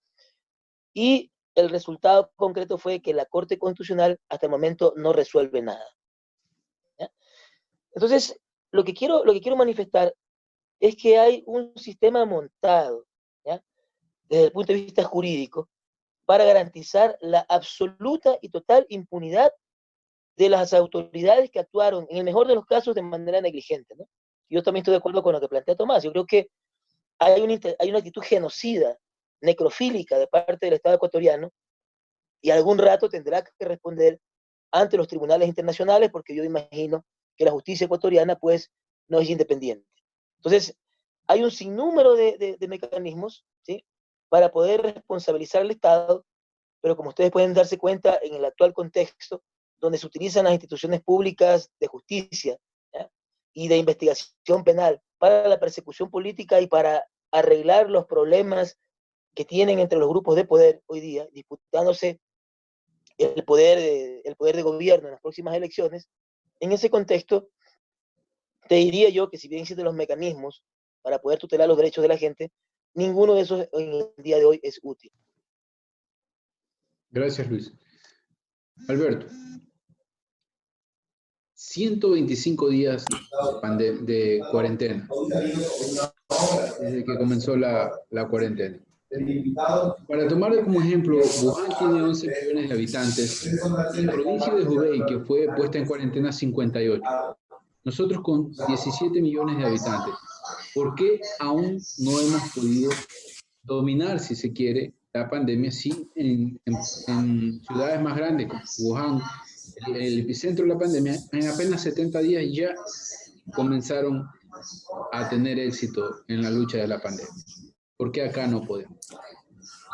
y el resultado concreto fue que la Corte Constitucional hasta el momento no resuelve nada. ¿Ya? Entonces, lo que quiero manifestar es que hay un sistema montado, ¿ya?, desde el punto de vista jurídico, para garantizar la absoluta y total impunidad de las autoridades que actuaron, en el mejor de los casos, de manera negligente, ¿no? Yo también estoy de acuerdo con lo que plantea Tomás. Yo creo que hay una actitud genocida, necrofílica de parte del Estado ecuatoriano, y algún rato tendrá que responder ante los tribunales internacionales, porque yo imagino que la justicia ecuatoriana, pues, no es independiente. Entonces, hay un sinnúmero de mecanismos, ¿sí?, para poder responsabilizar al Estado, pero como ustedes pueden darse cuenta, en el actual contexto, donde se utilizan las instituciones públicas de justicia, ¿ya?, y de investigación penal para la persecución política y para arreglar los problemas que tienen entre los grupos de poder hoy día, disputándose el poder de gobierno en las próximas elecciones. En ese contexto, te diría yo que si bien existen los mecanismos para poder tutelar los derechos de la gente, ninguno de esos en el día de hoy es útil. Gracias, Luis. Alberto, 125 días de cuarentena, desde que comenzó la cuarentena. Para tomar como ejemplo, Wuhan tiene 11 millones de habitantes y la provincia de Hubei, que fue puesta en cuarentena, 58. Nosotros con 17 millones de habitantes. ¿Por qué aún no hemos podido dominar, si se quiere, la pandemia? Sí, en ciudades más grandes como Wuhan, el epicentro de la pandemia, en apenas 70 días ya comenzaron a tener éxito en la lucha de la pandemia. ¿Por qué acá no podemos?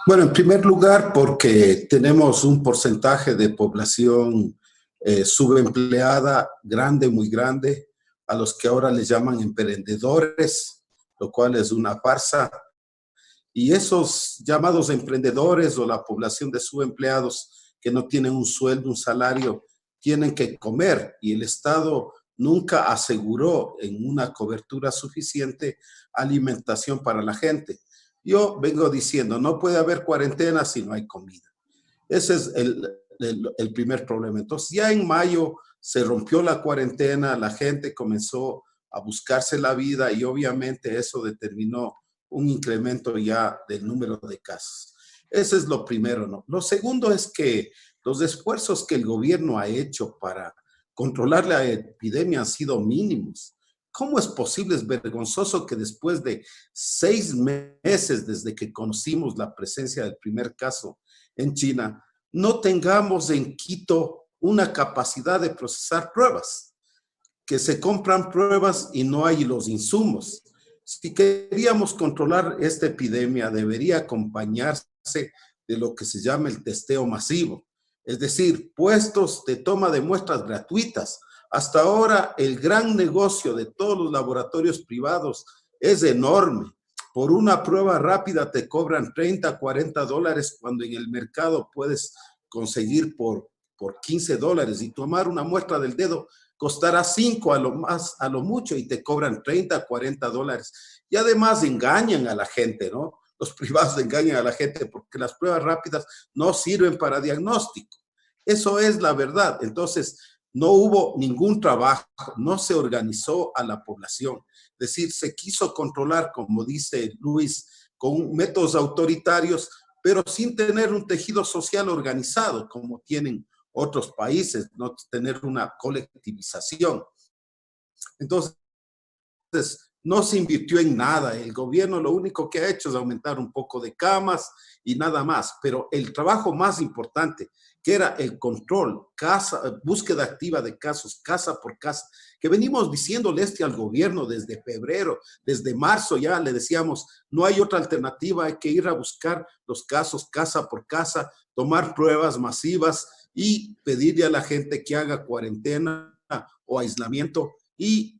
Bueno, en primer lugar, porque tenemos un porcentaje de población subempleada grande, muy grande, a los que ahora les llaman emprendedores, lo cual es una farsa. Y esos llamados emprendedores o la población de subempleados que no tienen un sueldo, un salario, tienen que comer, y el Estado nunca aseguró en una cobertura suficiente alimentación para la gente. Yo vengo diciendo, no puede haber cuarentena si no hay comida. Ese es el primer problema. Entonces, ya en mayo se rompió la cuarentena, la gente comenzó a buscarse la vida y obviamente eso determinó un incremento ya del número de casos. Ese es lo primero, ¿no? Lo segundo es que los esfuerzos que el gobierno ha hecho para controlar la epidemia han sido mínimos. ¿Cómo es posible? Es vergonzoso que después de 6 meses desde que conocimos la presencia del primer caso en China, no tengamos en Quito una capacidad de procesar pruebas, que se compran pruebas y no hay los insumos. Si queríamos controlar esta epidemia, debería acompañarse de lo que se llama el testeo masivo, es decir, puestos de toma de muestras gratuitas. Hasta ahora, el gran negocio de todos los laboratorios privados es enorme. Por una prueba rápida te cobran 30, 40 dólares, cuando en el mercado puedes conseguir por 15 dólares, y tomar una muestra del dedo costará 5 a lo mucho, y te cobran 30, 40 dólares. Y además engañan a la gente, ¿no? Los privados engañan a la gente porque las pruebas rápidas no sirven para diagnóstico. Eso es la verdad. Entonces, no hubo ningún trabajo, no se organizó a la población. Es decir, se quiso controlar, como dice Luis, con métodos autoritarios, pero sin tener un tejido social organizado, como tienen otros países, no tener una colectivización. Entonces, no se invirtió en nada. El gobierno lo único que ha hecho es aumentar un poco de camas y nada más. Pero el trabajo más importante, que era el control, búsqueda activa de casos, casa por casa, que venimos diciéndole al gobierno desde febrero, desde marzo ya le decíamos, no hay otra alternativa, hay que ir a buscar los casos casa por casa, tomar pruebas masivas y pedirle a la gente que haga cuarentena o aislamiento y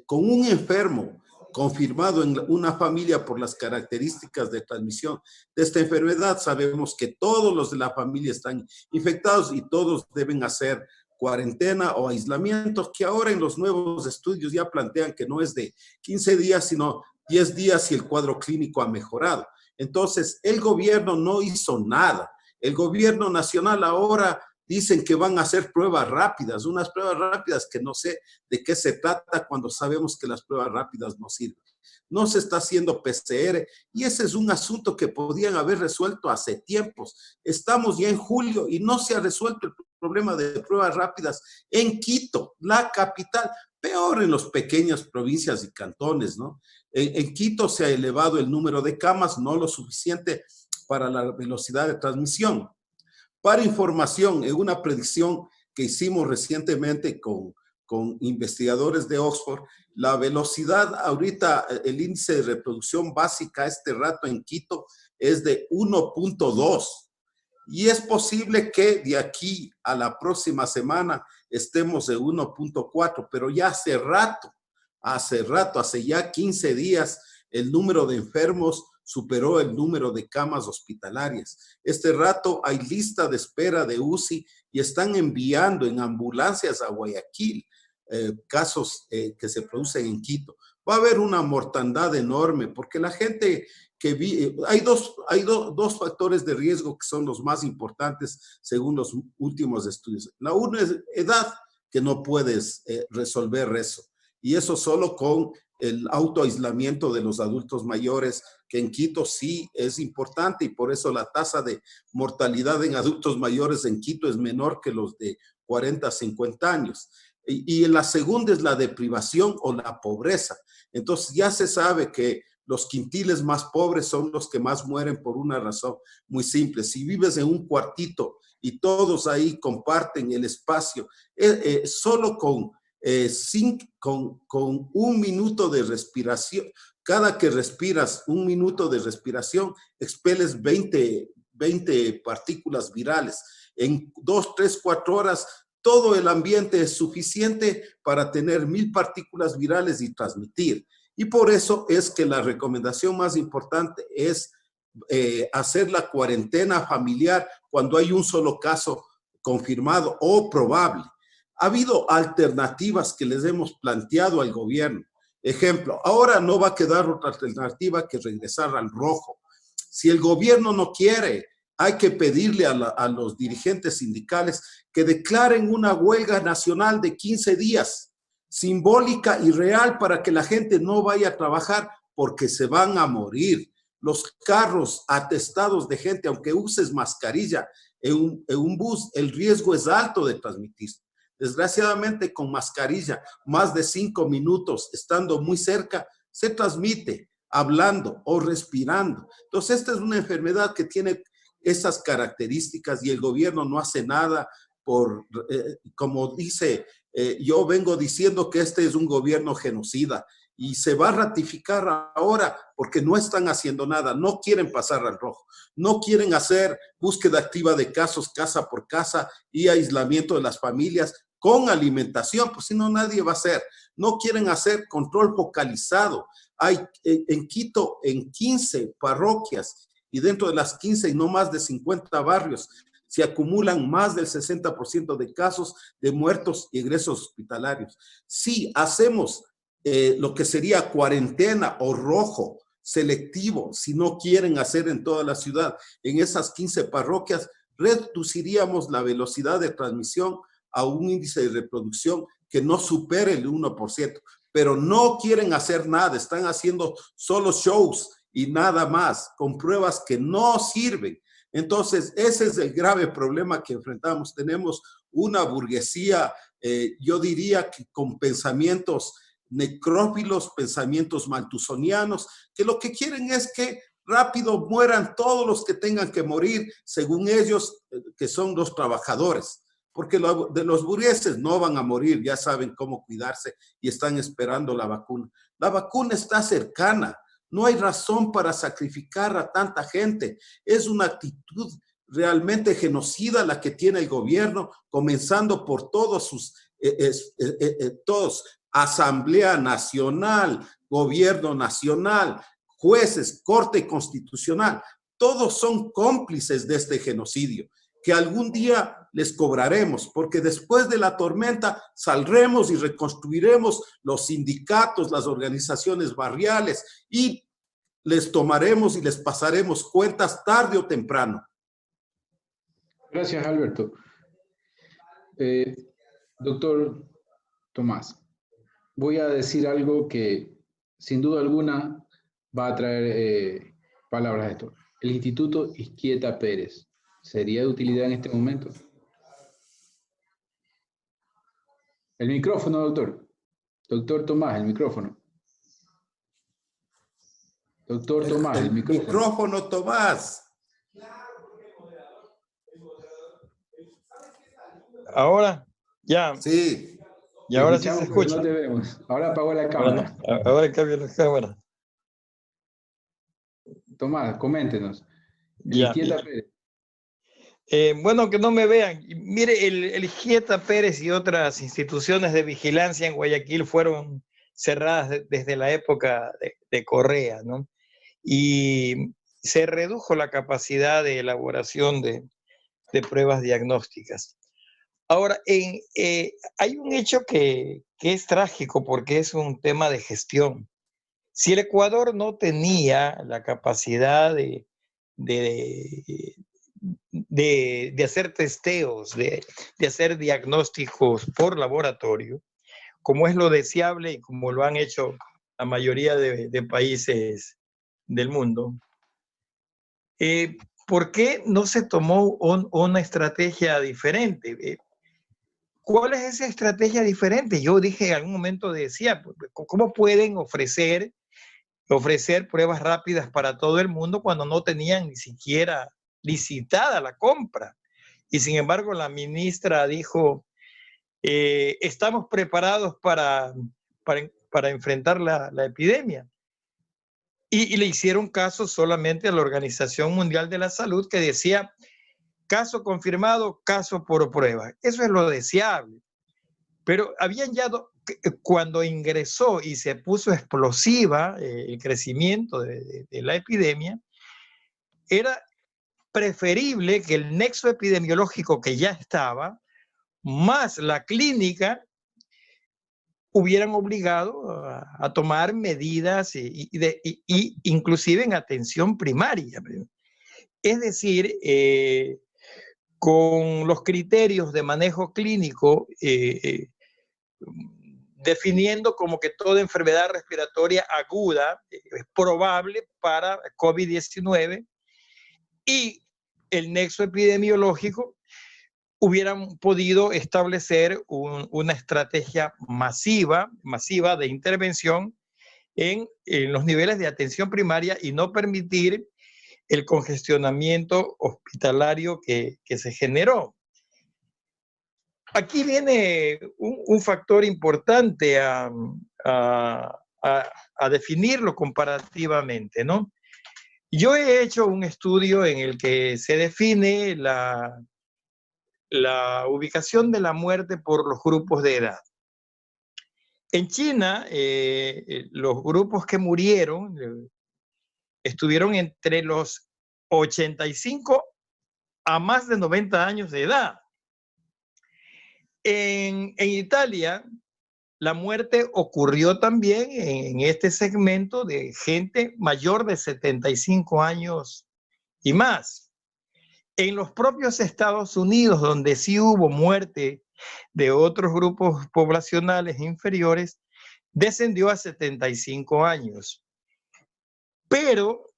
con un enfermo confirmado en una familia por las características de transmisión de esta enfermedad, sabemos que todos los de la familia están infectados y todos deben hacer cuarentena o aislamiento, que ahora en los nuevos estudios ya plantean que no es de 15 días, sino 10 días si el cuadro clínico ha mejorado. Entonces, el gobierno no hizo nada. El gobierno nacional ahora dicen que van a hacer pruebas rápidas, unas pruebas rápidas que no sé de qué se trata cuando sabemos que las pruebas rápidas no sirven. No se está haciendo PCR y ese es un asunto que podían haber resuelto hace tiempos. Estamos ya en julio y no se ha resuelto el problema de pruebas rápidas en Quito, la capital, peor en las pequeñas provincias y cantones, ¿no? En Quito se ha elevado el número de camas, no lo suficiente para la velocidad de transmisión. Para información, en una predicción que hicimos recientemente con investigadores de Oxford, la velocidad ahorita, el índice de reproducción básica a este rato en Quito es de 1.2. Y es posible que de aquí a la próxima semana estemos en 1.4, pero ya hace ya 15 días, el número de enfermos superó el número de camas hospitalarias. Este rato hay lista de espera de UCI y están enviando en ambulancias a Guayaquil casos que se producen en Quito. Va a haber una mortandad enorme porque la gente hay dos factores de riesgo que son los más importantes según los últimos estudios. La una es edad, que no puedes resolver eso. Y eso solo con el autoaislamiento de los adultos mayores, que en Quito sí es importante y por eso la tasa de mortalidad en adultos mayores en Quito es menor que los de 40 a 50 años. Y la segunda es la deprivación o la pobreza. Entonces ya se sabe que los quintiles más pobres son los que más mueren por una razón muy simple. Si vives en un cuartito y todos ahí comparten el espacio, solo con un minuto de respiración, cada que respiras un minuto de respiración, expeles 20 partículas virales. En 2, 3, 4 horas, todo el ambiente es suficiente para tener 1000 partículas virales y transmitir. Y por eso es que la recomendación más importante es hacer la cuarentena familiar cuando hay un solo caso confirmado o probable. Ha habido alternativas que les hemos planteado al gobierno. Ejemplo, ahora no va a quedar otra alternativa que regresar al rojo. Si el gobierno no quiere, hay que pedirle a los dirigentes sindicales que declaren una huelga nacional de 15 días, simbólica y real, para que la gente no vaya a trabajar porque se van a morir. Los carros atestados de gente, aunque uses mascarilla en un bus, el riesgo es alto de transmitir. Desgraciadamente, con mascarilla, más de 5 minutos estando muy cerca, se transmite hablando o respirando. Entonces, esta es una enfermedad que tiene esas características y el gobierno no hace nada como dice, yo vengo diciendo que este es un gobierno genocida y se va a ratificar ahora porque no están haciendo nada, no quieren pasar al rojo, no quieren hacer búsqueda activa de casos casa por casa y aislamiento de las familias con alimentación, pues si no nadie va a hacer. No quieren hacer control focalizado. Hay en Quito, en 15 parroquias y dentro de las 15 y no más de 50 barrios, se acumulan más del 60% de casos de muertos y egresos hospitalarios. Si hacemos lo que sería cuarentena o rojo selectivo, si no quieren hacer en toda la ciudad, en esas 15 parroquias, reduciríamos la velocidad de transmisión a un índice de reproducción que no supere el 1%, pero no quieren hacer nada, están haciendo solo shows y nada más, con pruebas que no sirven. Entonces, ese es el grave problema que enfrentamos. Tenemos una burguesía, yo diría que con pensamientos necrófilos, pensamientos maltusonianos, que lo que quieren es que rápido mueran todos los que tengan que morir, según ellos, que son los trabajadores. Porque de los burgueses no van a morir, ya saben cómo cuidarse y están esperando la vacuna. La vacuna está cercana, no hay razón para sacrificar a tanta gente. Es una actitud realmente genocida la que tiene el gobierno, comenzando por todos sus, todos, Asamblea Nacional, Gobierno Nacional, jueces, Corte Constitucional, todos son cómplices de este genocidio, que algún día les cobraremos, porque después de la tormenta saldremos y reconstruiremos los sindicatos, las organizaciones barriales y les tomaremos y les pasaremos cuentas tarde o temprano. Gracias, Alberto. Doctor Tomás, voy a decir algo que sin duda alguna va a traer palabras de esto. El Instituto Izquieta Pérez, ¿sería de utilidad en este momento? El micrófono, doctor. Doctor Tomás, el micrófono. Doctor Tomás, el micrófono. Micrófono, Tomás. Ahora, ya. Sí. Y ahora sí se escucha. No te vemos. Ahora apagó la cámara. Ahora cambia la cámara. Tomás, coméntenos. Ya. Bueno, que no me vean. Mire, el Izquieta Pérez y otras instituciones de vigilancia en Guayaquil fueron cerradas desde la época de Correa, ¿no? Y se redujo la capacidad de elaboración de pruebas diagnósticas. Ahora, hay un hecho que es trágico porque es un tema de gestión. Si el Ecuador no tenía la capacidad de hacer testeos, de hacer diagnósticos por laboratorio, como es lo deseable y como lo han hecho la mayoría de países del mundo, ¿por qué no se tomó una estrategia diferente? ¿Cuál es esa estrategia diferente? Yo dije en algún momento, decía, ¿cómo pueden ofrecer pruebas rápidas para todo el mundo cuando no tenían ni siquiera licitada la compra? Y sin embargo la ministra dijo, estamos preparados para enfrentar la epidemia. Y le hicieron caso solamente a la Organización Mundial de la Salud, que decía, caso confirmado, caso por prueba. Eso es lo deseable. Pero habían ya, cuando ingresó y se puso explosiva el crecimiento de la epidemia, era preferible que el nexo epidemiológico que ya estaba, más la clínica, hubieran obligado a tomar medidas y inclusive en atención primaria. Es decir, con los criterios de manejo clínico, definiendo como que toda enfermedad respiratoria aguda es probable para COVID-19 y el nexo epidemiológico, hubieran podido establecer una estrategia masiva de intervención en los niveles de atención primaria y no permitir el congestionamiento hospitalario que se generó. Aquí viene un factor importante a definirlo comparativamente, ¿no? Yo he hecho un estudio en el que se define la ubicación de la muerte por los grupos de edad. En China, los grupos que murieron estuvieron entre los 85 a más de 90 años de edad. En Italia, la muerte ocurrió también en este segmento de gente mayor de 75 años y más. En los propios Estados Unidos, donde sí hubo muerte de otros grupos poblacionales inferiores, descendió a 75 años. Pero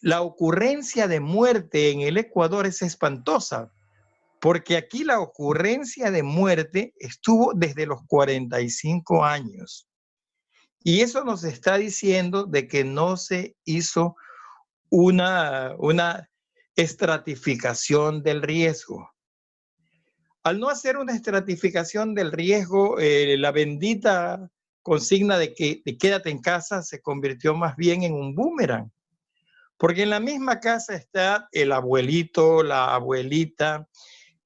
la ocurrencia de muerte en el Ecuador es espantosa, porque aquí la ocurrencia de muerte estuvo desde los 45 años. Y eso nos está diciendo de que no se hizo una estratificación del riesgo. Al no hacer una estratificación del riesgo, la bendita consigna de quédate en casa se convirtió más bien en un boomerang. Porque en la misma casa está el abuelito, la abuelita,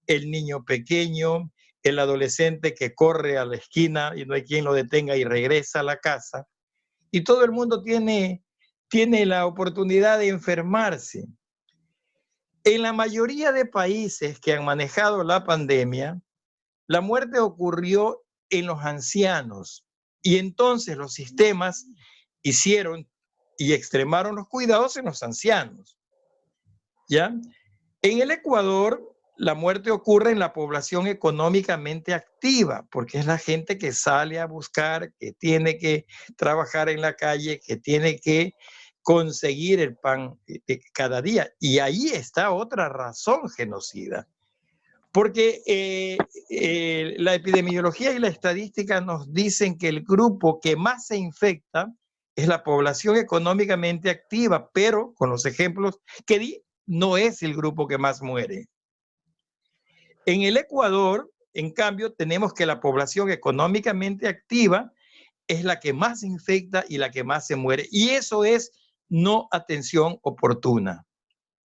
el niño pequeño, el adolescente que corre a la esquina y no hay quien lo detenga y regresa a la casa. Y todo el mundo tiene la oportunidad de enfermarse. En la mayoría de países que han manejado la pandemia, la muerte ocurrió en los ancianos y entonces los sistemas hicieron y extremaron los cuidados en los ancianos. ¿Ya? En el Ecuador, la muerte ocurre en la población económicamente activa, porque es la gente que sale a buscar, que tiene que trabajar en la calle, que tiene que conseguir el pan de cada día. Y ahí está otra razón genocida. Porque la epidemiología y la estadística nos dicen que el grupo que más se infecta es la población económicamente activa, pero con los ejemplos que di, no es el grupo que más muere. En el Ecuador, en cambio, tenemos que la población económicamente activa es la que más se infecta y la que más se muere. Y eso es no atención oportuna,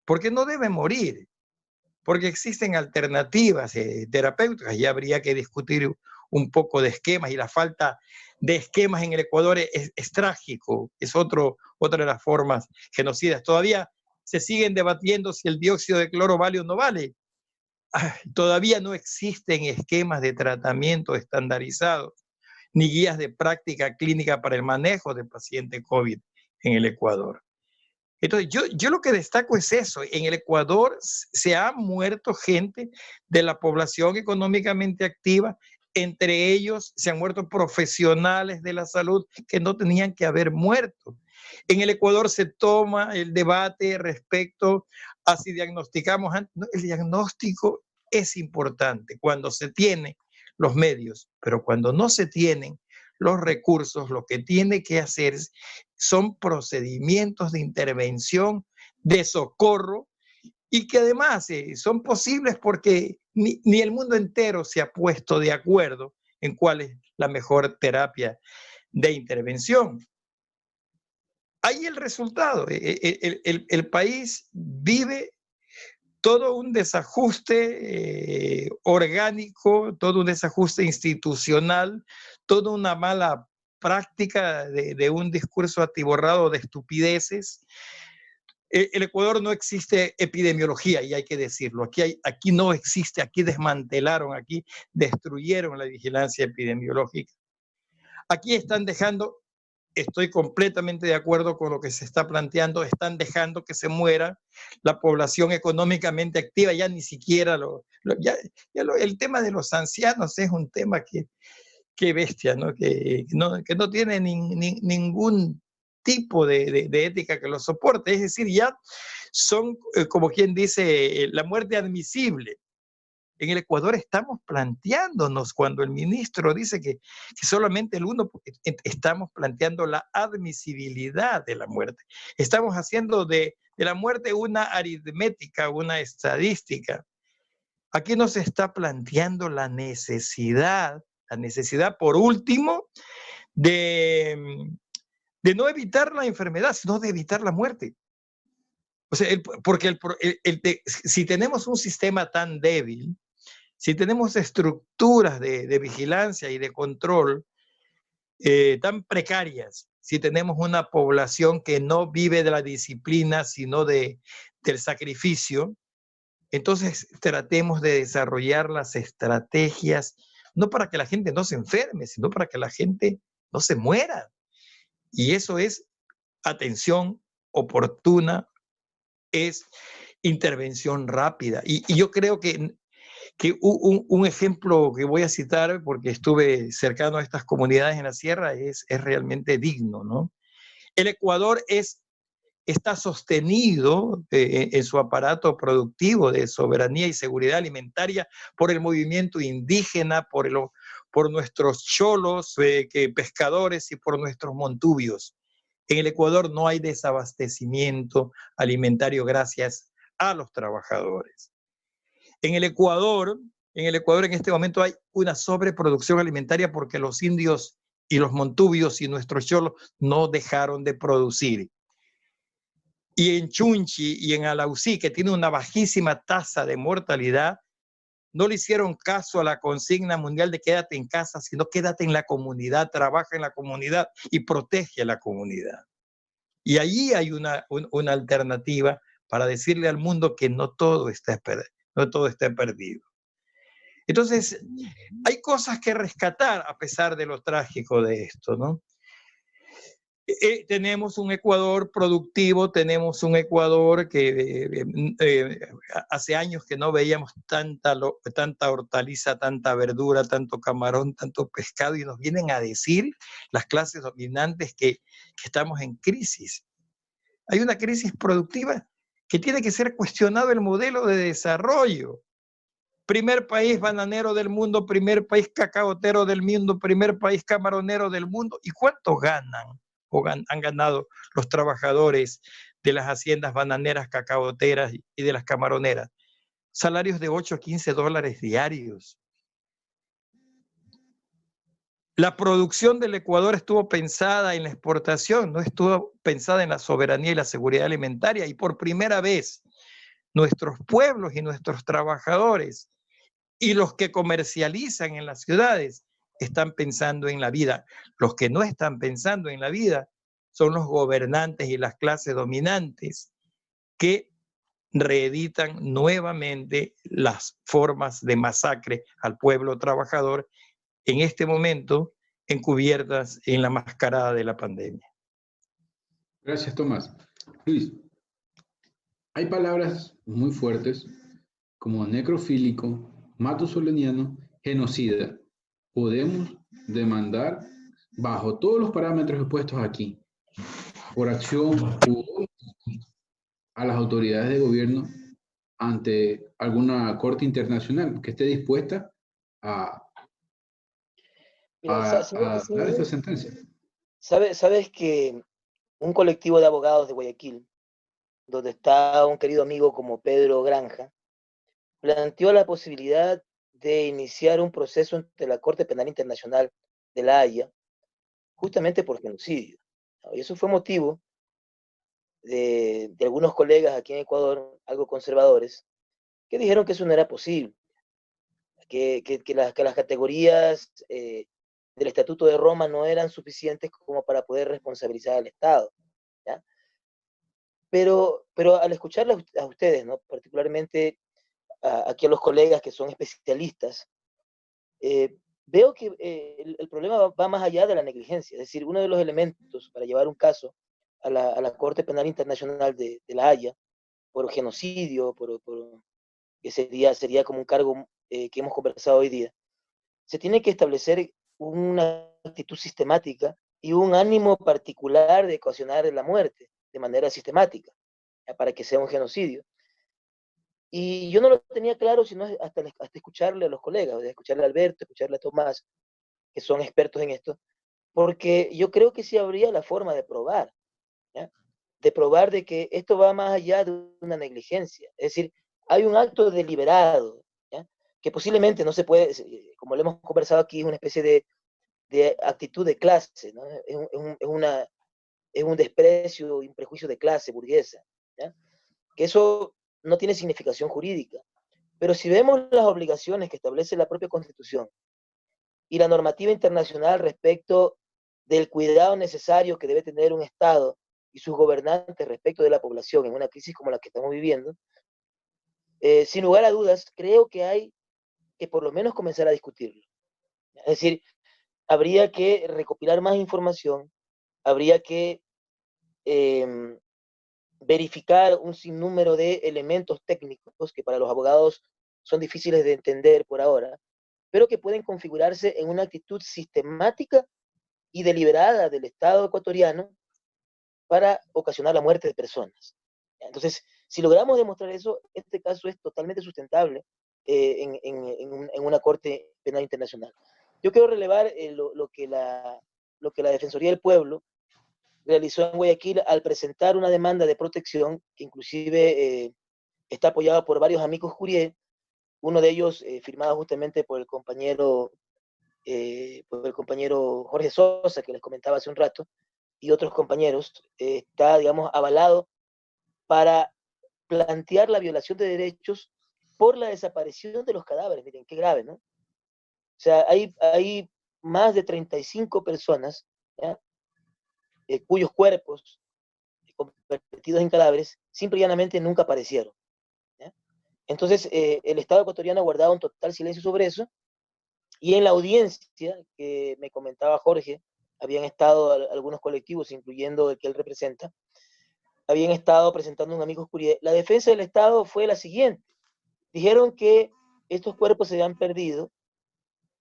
porque no debe morir, porque existen alternativas terapéuticas. Ya habría que discutir un poco de esquemas y la falta de esquemas en el Ecuador es trágico, es otra de las formas genocidas. Todavía se siguen debatiendo si el dióxido de cloro vale o no vale. Todavía no existen esquemas de tratamiento estandarizados ni guías de práctica clínica para el manejo de paciente COVID en el Ecuador. Entonces, yo lo que destaco es eso. En el Ecuador se ha muerto gente de la población económicamente activa. Entre ellos se han muerto profesionales de la salud que no tenían que haber muerto. En el Ecuador se toma el debate respecto a si diagnosticamos. El diagnóstico es importante cuando se tiene los medios, pero cuando no se tienen los recursos, lo que tiene que hacer son procedimientos de intervención, de socorro, y que además son posibles porque ni el mundo entero se ha puesto de acuerdo en cuál es la mejor terapia de intervención. Ahí el resultado, el país vive todo un desajuste orgánico, todo un desajuste institucional, toda una mala práctica de un discurso atiborrado de estupideces. El Ecuador no existe epidemiología, y hay que decirlo. Aquí no existe, aquí desmantelaron, aquí destruyeron la vigilancia epidemiológica. Aquí están dejando, estoy completamente de acuerdo con lo que se está planteando, están dejando que se muera la población económicamente activa, ya ni siquiera el tema de los ancianos es un tema que bestia, ¿no? Que no tiene ningún tipo de ética que lo soporte, es decir, ya son, como quien dice, la muerte admisible. En el Ecuador estamos planteándonos, cuando el ministro dice que solamente el 1%, estamos planteando la admisibilidad de la muerte. Estamos haciendo de la muerte una aritmética, una estadística. Aquí no se está planteando la necesidad por último, de no evitar la enfermedad, sino de evitar la muerte. O sea, porque si tenemos un sistema tan débil, si tenemos estructuras de vigilancia y de control tan precarias, si tenemos una población que no vive de la disciplina, sino del sacrificio, entonces tratemos de desarrollar las estrategias, no para que la gente no se enferme, sino para que la gente no se muera. Y eso es atención oportuna, es intervención rápida. Y yo creo que un ejemplo que voy a citar, porque estuve cercano a estas comunidades en la sierra, es realmente digno, ¿no? El Ecuador está sostenido en su aparato productivo de soberanía y seguridad alimentaria por el movimiento indígena, por nuestros cholos, pescadores y por nuestros montubios. En el Ecuador no hay desabastecimiento alimentario gracias a los trabajadores. En el Ecuador en este momento hay una sobreproducción alimentaria porque los indios y los montubios y nuestros cholos no dejaron de producir. Y en Chunchi y en Alausí, que tiene una bajísima tasa de mortalidad, no le hicieron caso a la consigna mundial de quédate en casa, sino quédate en la comunidad, trabaja en la comunidad y protege a la comunidad. Y allí hay una alternativa para decirle al mundo que no todo está perdido. Entonces, hay cosas que rescatar a pesar de lo trágico de esto, ¿no? Tenemos un Ecuador productivo, tenemos un Ecuador que hace años que no veíamos tanta hortaliza, tanta verdura, tanto camarón, tanto pescado, y nos vienen a decir las clases dominantes que estamos en crisis. Hay una crisis productiva que tiene que ser cuestionado el modelo de desarrollo. Primer país bananero del mundo, primer país cacaotero del mundo, primer país camaronero del mundo. ¿Y cuánto ganan o han ganado los trabajadores de las haciendas bananeras, cacaoteras y de las camaroneras? Salarios de 8 a 15 dólares diarios. La producción del Ecuador estuvo pensada en la exportación, no estuvo pensada en la soberanía y la seguridad alimentaria. Y por primera vez, nuestros pueblos y nuestros trabajadores y los que comercializan en las ciudades están pensando en la vida. Los que no están pensando en la vida son los gobernantes y las clases dominantes que reeditan nuevamente las formas de masacre al pueblo trabajador, en este momento encubiertas en la mascarada de la pandemia. Gracias, Tomás. Luis, hay palabras muy fuertes como necrofílico, matusoleniano, genocida. Podemos demandar bajo todos los parámetros expuestos aquí, por acción a las autoridades de gobierno ante alguna corte internacional que esté dispuesta a Mira, dar esa sentencia. sabes que un colectivo de abogados de Guayaquil, donde está un querido amigo como Pedro Granja, planteó la posibilidad de iniciar un proceso ante la Corte Penal Internacional de La Haya, justamente por genocidio. Y eso fue motivo de algunos colegas aquí en Ecuador, algo conservadores, que dijeron que eso no era posible, que las categorías del Estatuto de Roma no eran suficientes como para poder responsabilizar al Estado, ¿ya? Pero al escucharles a ustedes, ¿no? Particularmente aquí a los colegas que son especialistas, veo que el problema va más allá de la negligencia. Es decir, uno de los elementos para llevar un caso a la Corte Penal Internacional de La Haya por genocidio, que sería como un cargo que hemos conversado hoy día, se tiene que establecer una actitud sistemática y un ánimo particular de ocasionar la muerte de manera sistemática, para que sea un genocidio. Y yo no lo tenía claro, sino hasta escucharle a los colegas, escucharle a Alberto, escucharle a Tomás, que son expertos en esto, porque yo creo que sí habría la forma de probar, ¿ya? De probar de que esto va más allá de una negligencia. Es decir, hay un acto deliberado, ¿ya? Que posiblemente no se puede, como lo hemos conversado aquí, es una especie de actitud de clase, ¿no? Es un desprecio y un prejuicio de clase burguesa, ¿ya? Que eso no tiene significación jurídica. Pero si vemos las obligaciones que establece la propia Constitución y la normativa internacional respecto del cuidado necesario que debe tener un Estado y sus gobernantes respecto de la población en una crisis como la que estamos viviendo, sin lugar a dudas, creo que hay que por lo menos comenzar a discutirlo. Es decir, habría que recopilar más información, habría que eh, verificar un sinnúmero de elementos técnicos que para los abogados son difíciles de entender por ahora, pero que pueden configurarse en una actitud sistemática y deliberada del Estado ecuatoriano para ocasionar la muerte de personas. Entonces, si logramos demostrar eso, este caso es totalmente sustentable en una Corte Penal Internacional. Yo quiero relevar lo que la Defensoría del Pueblo realizó en Guayaquil al presentar una demanda de protección que inclusive está apoyada por varios amigos Curie, uno de ellos firmado justamente por el compañero Jorge Sosa, que les comentaba hace un rato, y otros compañeros, está, digamos, avalado para plantear la violación de derechos por la desaparición de los cadáveres. Miren, qué grave, ¿no? O sea, hay más de 35 personas, ¿ya? Cuyos cuerpos convertidos en cadáveres simple y llanamente nunca aparecieron, ¿ya? Entonces, el Estado ecuatoriano ha guardado un total silencio sobre eso, y en la audiencia que me comentaba Jorge, habían estado algunos colectivos, incluyendo el que él representa, habían estado presentando un amigo Curie. La defensa del Estado fue la siguiente. Dijeron que estos cuerpos se habían perdido,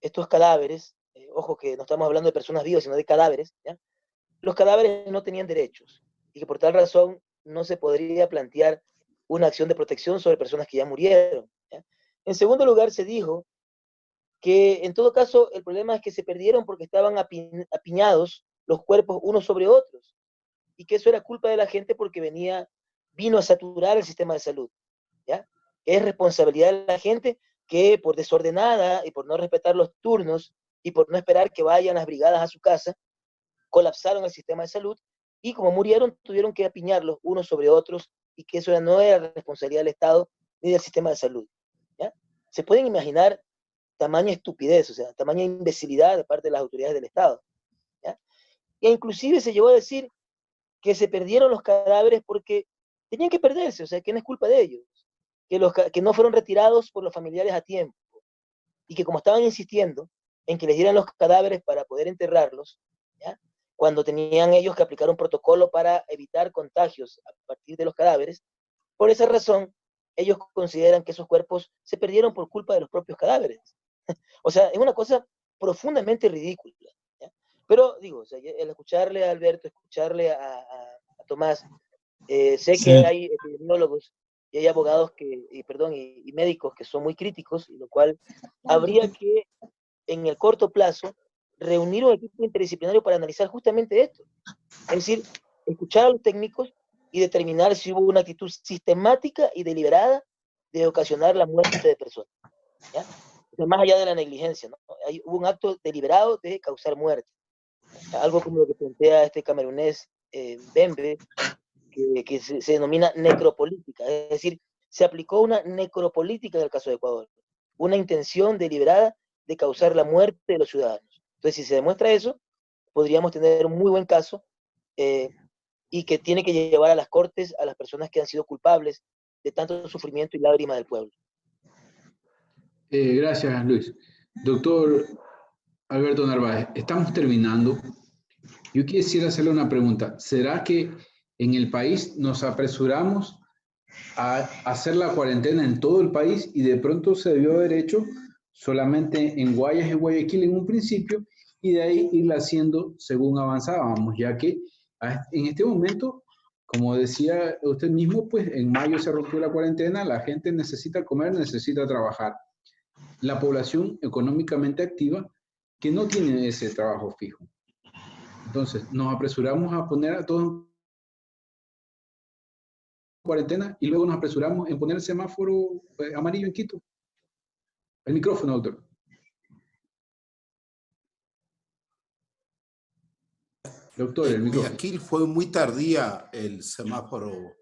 estos cadáveres, ojo que no estamos hablando de personas vivas, sino de cadáveres, ¿ya? Los cadáveres no tenían derechos y que por tal razón no se podría plantear una acción de protección sobre personas que ya murieron, ¿ya? En segundo lugar, se dijo que en todo caso el problema es que se perdieron porque estaban apiñados los cuerpos unos sobre otros y que eso era culpa de la gente porque vino a saturar el sistema de salud, ¿ya? Es responsabilidad de la gente que por desordenada y por no respetar los turnos y por no esperar que vayan las brigadas a su casa, colapsaron el sistema de salud y como murieron tuvieron que apiñarlos unos sobre otros y que eso no era responsabilidad del Estado ni del sistema de salud, ¿ya? Se pueden imaginar tamaña estupidez, o sea, tamaña imbecilidad de parte de las autoridades del Estado, ¿ya? E inclusive se llegó a decir que se perdieron los cadáveres porque tenían que perderse, o sea, que no es culpa de ellos, que no fueron retirados por los familiares a tiempo, y que como estaban insistiendo en que les dieran los cadáveres para poder enterrarlos, ¿ya? Cuando tenían ellos que aplicar un protocolo para evitar contagios a partir de los cadáveres, por esa razón, ellos consideran que esos cuerpos se perdieron por culpa de los propios cadáveres. O sea, es una cosa profundamente ridícula, ¿ya? Pero digo, o sea, el escucharle a Alberto, escucharle a Tomás, sé Sí. que hay epidemiólogos y hay abogados y médicos que son muy críticos, y lo cual habría que, en el corto plazo, reunir un equipo interdisciplinario para analizar justamente esto. Es decir, escuchar a los técnicos y determinar si hubo una actitud sistemática y deliberada de ocasionar la muerte de personas, ¿ya? O sea, más allá de la negligencia, ¿no? Hubo un acto deliberado de causar muerte. Algo como lo que plantea este camerunés Bembe, que se denomina necropolítica, es decir, se aplicó una necropolítica en el caso de Ecuador, una intención deliberada de causar la muerte de los ciudadanos. Entonces, si se demuestra eso, podríamos tener un muy buen caso y que tiene que llevar a las cortes a las personas que han sido culpables de tanto sufrimiento y lágrimas del pueblo. Gracias, Luis. Doctor Alberto Narváez, estamos terminando. Yo quisiera hacerle una pregunta. ¿Será que en el país nos apresuramos a hacer la cuarentena en todo el país y de pronto se debió haber hecho solamente en Guayas y Guayaquil en un principio y de ahí irla haciendo según avanzábamos, ya que en este momento, como decía usted mismo, pues en mayo se rompió la cuarentena, la gente necesita comer, necesita trabajar. La población económicamente activa que no tiene ese trabajo fijo. Entonces, nos apresuramos a poner a todos en cuarentena y luego nos apresuramos en poner el semáforo amarillo en Quito. El micrófono, doctor. Doctor, el micrófono. Guayaquil fue muy tardía el semáforo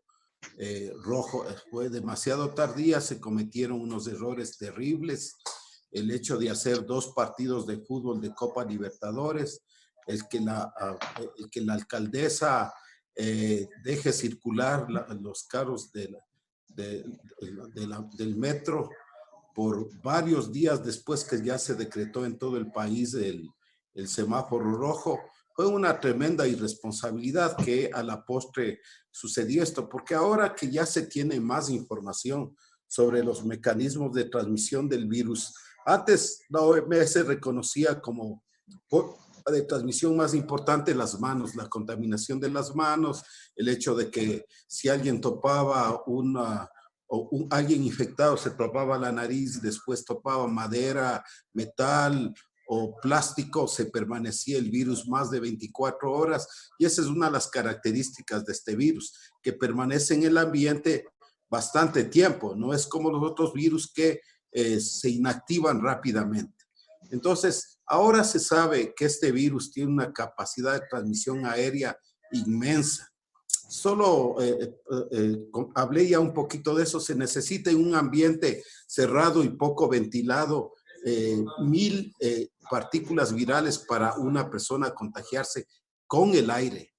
rojo, fue demasiado tardía, se cometieron unos errores terribles. El hecho de hacer 2 partidos de fútbol de Copa Libertadores, el que la alcaldesa deje circular los carros del metro por varios días después que ya se decretó en todo el país el semáforo rojo. Fue una tremenda irresponsabilidad que a la postre sucedió esto, porque ahora que ya se tiene más información sobre los mecanismos de transmisión del virus, antes la OMS reconocía como de transmisión más importante las manos, la contaminación de las manos, el hecho de que si alguien topaba alguien infectado se topaba la nariz, después topaba madera, metal o plástico se permanecía el virus más de 24 horas, y esa es una de las características de este virus, que permanece en el ambiente bastante tiempo, no es como los otros virus que se inactivan rápidamente. Entonces, ahora se sabe que este virus tiene una capacidad de transmisión aérea inmensa. Solo hablé ya un poquito de eso, se necesita en un ambiente cerrado y poco ventilado 1000 partículas virales para una persona contagiarse con el aire,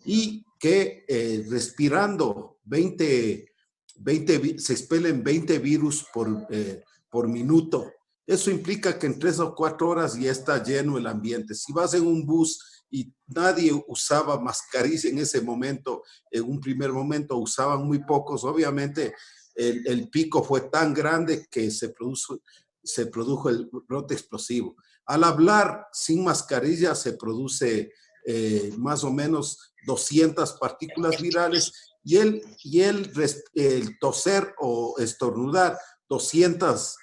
y que respirando se expelen 20 virus por minuto. Eso implica que en 3 o 4 horas ya está lleno el ambiente. Si vas en un bus y nadie usaba mascarilla en ese momento, en un primer momento usaban muy pocos, obviamente el pico fue tan grande que se produjo el brote explosivo. Al hablar sin mascarilla se produce más o menos 200 partículas virales, y el toser o estornudar 200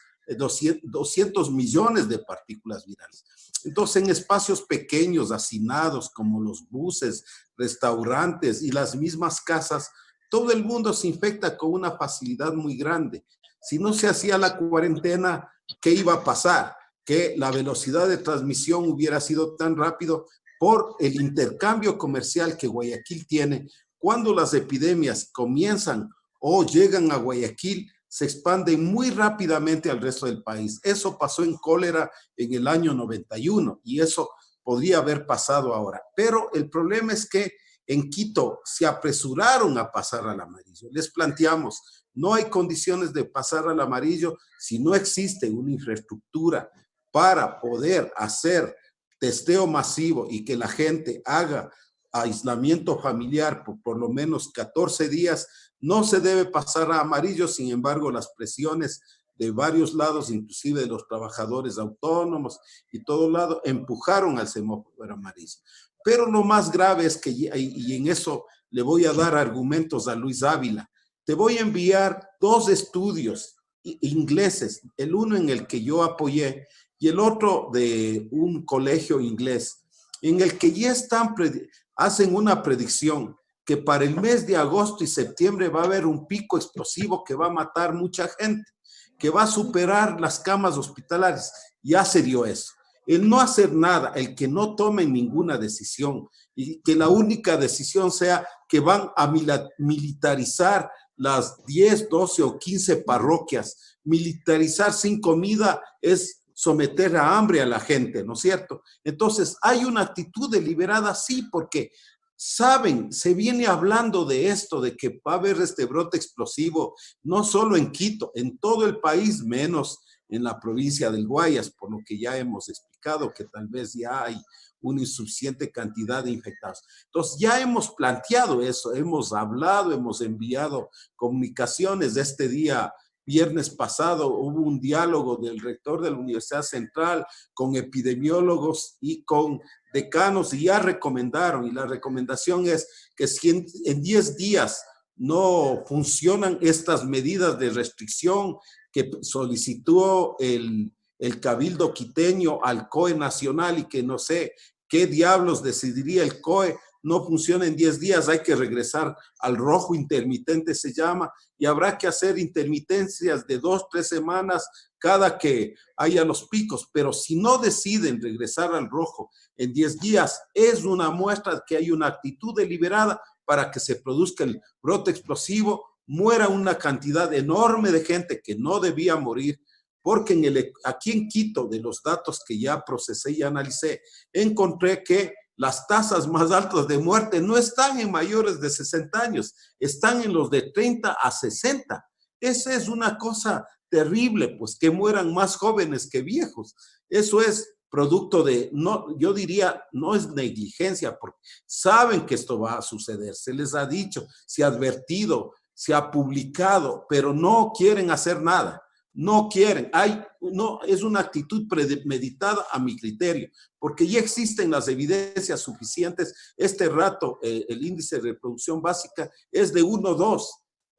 millones de partículas virales. Entonces, en espacios pequeños, hacinados, como los buses, restaurantes y las mismas casas, todo el mundo se infecta con una facilidad muy grande. Si no se hacía la cuarentena, ¿qué iba a pasar? Que la velocidad de transmisión hubiera sido tan rápido por el intercambio comercial que Guayaquil tiene. Cuando las epidemias comienzan o llegan a Guayaquil, se expanden muy rápidamente al resto del país. Eso pasó en cólera en el año 91 y eso podría haber pasado ahora. Pero el problema es que en Quito se apresuraron a pasar al amarillo. Les planteamos, no hay condiciones de pasar al amarillo si no existe una infraestructura para poder hacer testeo masivo y que la gente haga aislamiento familiar por lo menos 14 días, no se debe pasar a amarillo. Sin embargo, las presiones de varios lados, inclusive de los trabajadores autónomos y todo lado, empujaron al semáforo amarillo. Pero lo más grave es que, y en eso le voy a dar argumentos a Luis Ávila, te voy a enviar 2 estudios ingleses, el uno en el que yo apoyé y el otro de un colegio inglés, en el que ya hacen una predicción que para el mes de agosto y septiembre va a haber un pico explosivo que va a matar mucha gente, que va a superar las camas hospitalarias. Ya se dio eso. El no hacer nada, el que no tomen ninguna decisión y que la única decisión sea que van a militarizar las 10, 12 o 15 parroquias. Militarizar sin comida es someter a hambre a la gente, ¿no es cierto? Entonces, hay una actitud deliberada, sí, porque saben, se viene hablando de esto, de que va a haber este brote explosivo, no solo en Quito, en todo el país, menos en la provincia del Guayas, por lo que ya hemos explicado que tal vez ya hay una insuficiente cantidad de infectados. Entonces, ya hemos planteado eso, hemos hablado, hemos enviado comunicaciones de este día. Viernes pasado hubo un diálogo del rector de la Universidad Central con epidemiólogos y con decanos y ya recomendaron, y la recomendación es que si en 10 días no funcionan estas medidas de restricción que solicitó el Cabildo Quiteño al COE Nacional y que no sé qué diablos decidiría el COE, no funciona en 10 días, hay que regresar al rojo intermitente, se llama, y habrá que hacer intermitencias de 2, 3 semanas cada que haya los picos. Pero si no deciden regresar al rojo en 10 días, es una muestra de que hay una actitud deliberada para que se produzca el brote explosivo, muera una cantidad enorme de gente que no debía morir, porque aquí en Quito, de los datos que ya procesé y analicé, encontré que las tasas más altas de muerte no están en mayores de 60 años, están en los de 30 a 60. Esa es una cosa terrible, pues que mueran más jóvenes que viejos. Eso es producto de, no, yo diría, no es negligencia, porque saben que esto va a suceder, se les ha dicho, se ha advertido, se ha publicado, pero no quieren hacer nada. No quieren, no, es una actitud premeditada a mi criterio, porque ya existen las evidencias suficientes. Este rato, el índice de reproducción básica es de 1,2.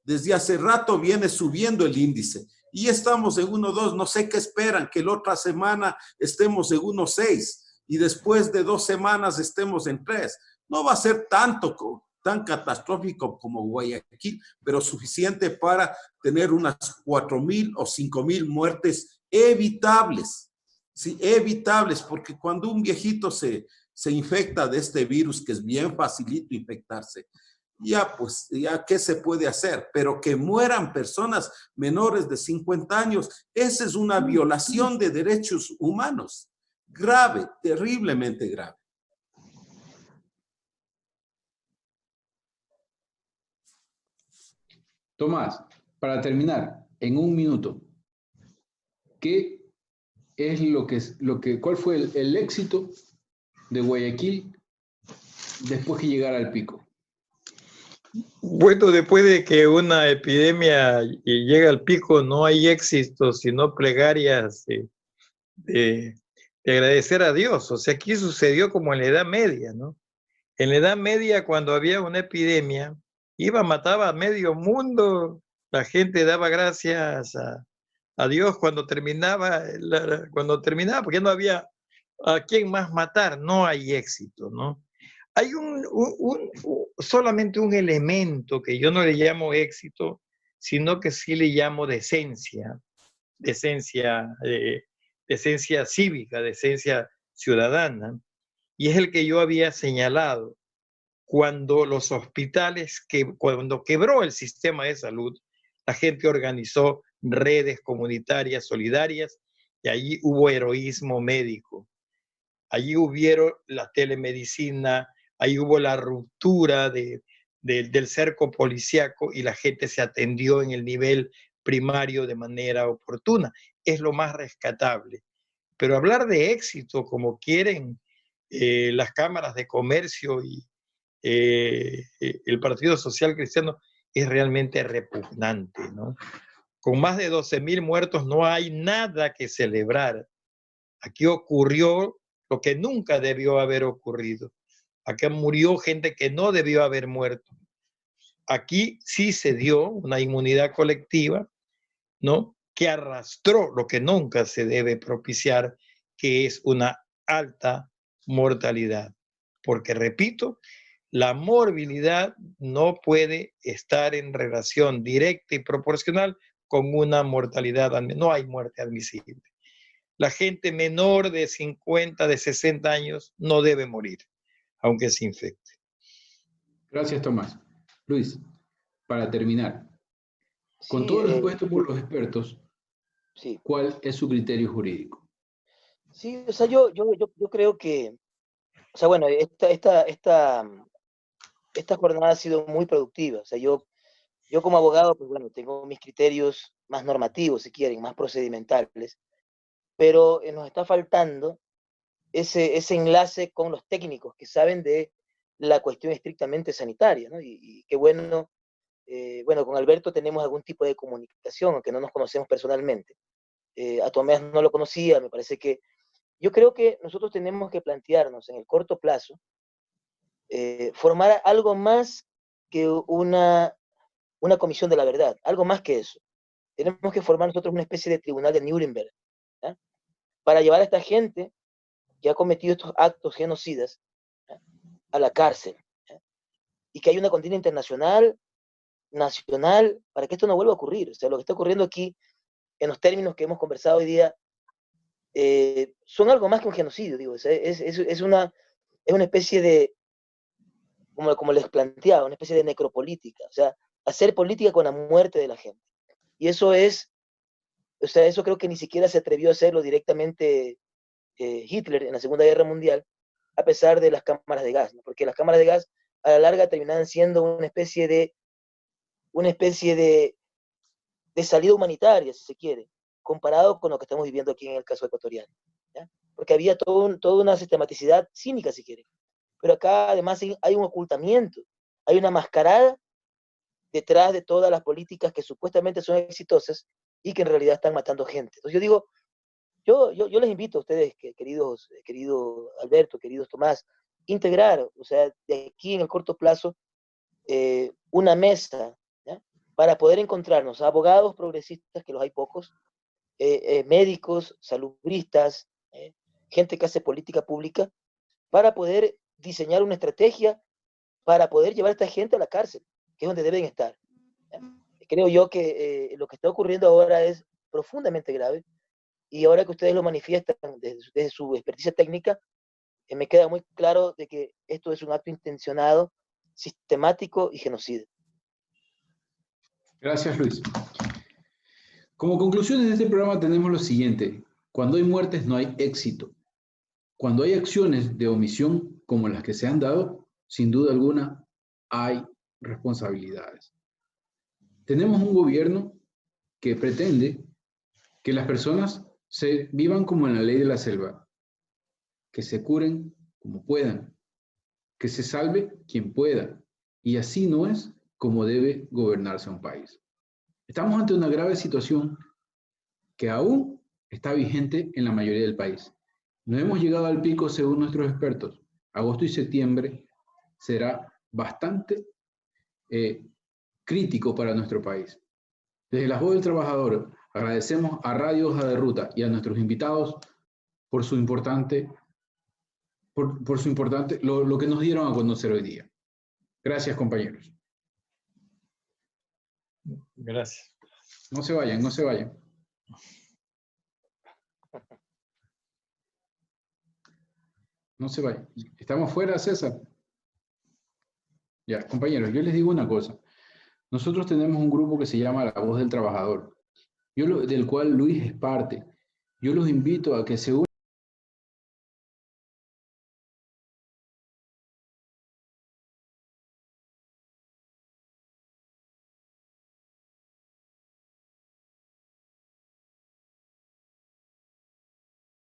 Desde hace rato viene subiendo el índice y estamos en 1.2, no sé qué esperan, que la otra semana estemos en 1.6 y después de 2 semanas estemos en 3. No va a ser tan catastrófico como Guayaquil, pero suficiente para tener unas 4.000 o 5.000 muertes evitables. Sí, evitables, porque cuando un viejito se infecta de este virus, que es bien facilito infectarse, ya pues, ya qué se puede hacer, pero que mueran personas menores de 50 años, esa es una violación de derechos humanos. Grave, terriblemente grave. Tomás, para terminar, en un minuto, ¿qué es cuál fue el éxito de Guayaquil después que llegara al pico? Bueno, después de que una epidemia llega al pico, no hay éxito, sino plegarias de agradecer a Dios. O sea, aquí sucedió como en la Edad Media, ¿no? En la Edad Media, cuando había una epidemia, mataba a medio mundo, la gente daba gracias a Dios cuando terminaba, porque no había a quién más matar, no hay éxito, ¿no? Hay solamente un elemento que yo no le llamo éxito, sino que sí le llamo decencia, decencia, decencia cívica, decencia ciudadana, y es el que yo había señalado. Cuando los hospitales, cuando quebró el sistema de salud, la gente organizó redes comunitarias solidarias y allí hubo heroísmo médico. Allí hubieron la telemedicina, ahí hubo la ruptura del cerco policiaco y la gente se atendió en el nivel primario de manera oportuna. Es lo más rescatable. Pero hablar de éxito como quieren las cámaras de comercio y el Partido Social Cristiano es realmente repugnante, ¿no? Con más de 12.000 muertos no hay nada que celebrar. Aquí ocurrió lo que nunca debió haber ocurrido. Aquí murió gente que no debió haber muerto. Aquí sí se dio una inmunidad colectiva, ¿no? Que arrastró lo que nunca se debe propiciar, que es una alta mortalidad. Porque, repito, la morbilidad no puede estar en relación directa y proporcional con una mortalidad. No hay muerte admisible. La gente menor de 50, de 60 años no debe morir, aunque se infecte. Gracias, Tomás. Luis, para terminar, con Sí, todo lo expuesto por los expertos, sí, ¿cuál es su criterio jurídico? sí, o sea, yo creo que, o sea, bueno, esta jornada ha sido muy productiva. O sea, yo como abogado, pues bueno, tengo mis criterios más normativos, si quieren, más procedimentales, pero nos está faltando ese enlace con los técnicos que saben de la cuestión estrictamente sanitaria, ¿no? Y qué bueno, bueno, con Alberto tenemos algún tipo de comunicación, aunque no nos conocemos personalmente. A Tomás no lo conocía, me parece que yo creo que nosotros tenemos que plantearnos en el corto plazo formar algo más que una comisión de la verdad, algo más que eso. Tenemos que formar nosotros una especie de tribunal de Nuremberg, ¿ya? Para llevar a esta gente que ha cometido estos actos genocidas, ¿ya?, a la cárcel, ¿ya? Y que haya una condena internacional, nacional, para que esto no vuelva a ocurrir. O sea, lo que está ocurriendo aquí, en los términos que hemos conversado hoy día, son algo más que un genocidio, digo. O sea, es una especie de, como les planteaba, una especie de necropolítica. O sea, hacer política con la muerte de la gente. Y eso es, o sea, eso creo que ni siquiera se atrevió a hacerlo directamente Hitler en la Segunda Guerra Mundial, a pesar de las cámaras de gas, ¿no? Porque las cámaras de gas a la larga terminaban siendo una especie de salida humanitaria, si se quiere, comparado con lo que estamos viviendo aquí en el caso ecuatoriano, ¿ya? Porque había toda una sistematicidad cínica, si quiere. Pero acá además hay un ocultamiento, hay una mascarada detrás de todas las políticas que supuestamente son exitosas y que en realidad están matando gente. Entonces yo digo, yo les invito a ustedes, querido Alberto, queridos Tomás, integrar, o sea, de aquí en el corto plazo, una mesa, ¿ya?, para poder encontrarnos a abogados progresistas, que los hay pocos, médicos, salubristas, gente que hace política pública, para poder diseñar una estrategia para poder llevar a esta gente a la cárcel, que es donde deben estar. Creo yo que lo que está ocurriendo ahora es profundamente grave, y ahora que ustedes lo manifiestan desde su experticia técnica, me queda muy claro de que esto es un acto intencionado, sistemático y genocida. Gracias, Luis. Como conclusiones de este programa tenemos lo siguiente: cuando hay muertes no hay éxito. Cuando hay acciones de omisión como las que se han dado, sin duda alguna hay responsabilidades. Tenemos un gobierno que pretende que las personas se vivan como en la ley de la selva, que se curen como puedan, que se salve quien pueda, y así no es como debe gobernarse un país. Estamos ante una grave situación que aún está vigente en la mayoría del país. No hemos llegado al pico según nuestros expertos. Agosto y septiembre será bastante crítico para nuestro país. Desde la Voz del Trabajador agradecemos a Radio Hoja de Ruta y a nuestros invitados por su importante, lo que nos dieron a conocer hoy día. Gracias, compañeros. Gracias. No se vayan, no se vayan. No se vayan. ¿Estamos fuera, César? Ya, compañeros, yo les digo una cosa. Nosotros tenemos un grupo que se llama La Voz del Trabajador, del cual Luis es parte. Yo los invito a que se unan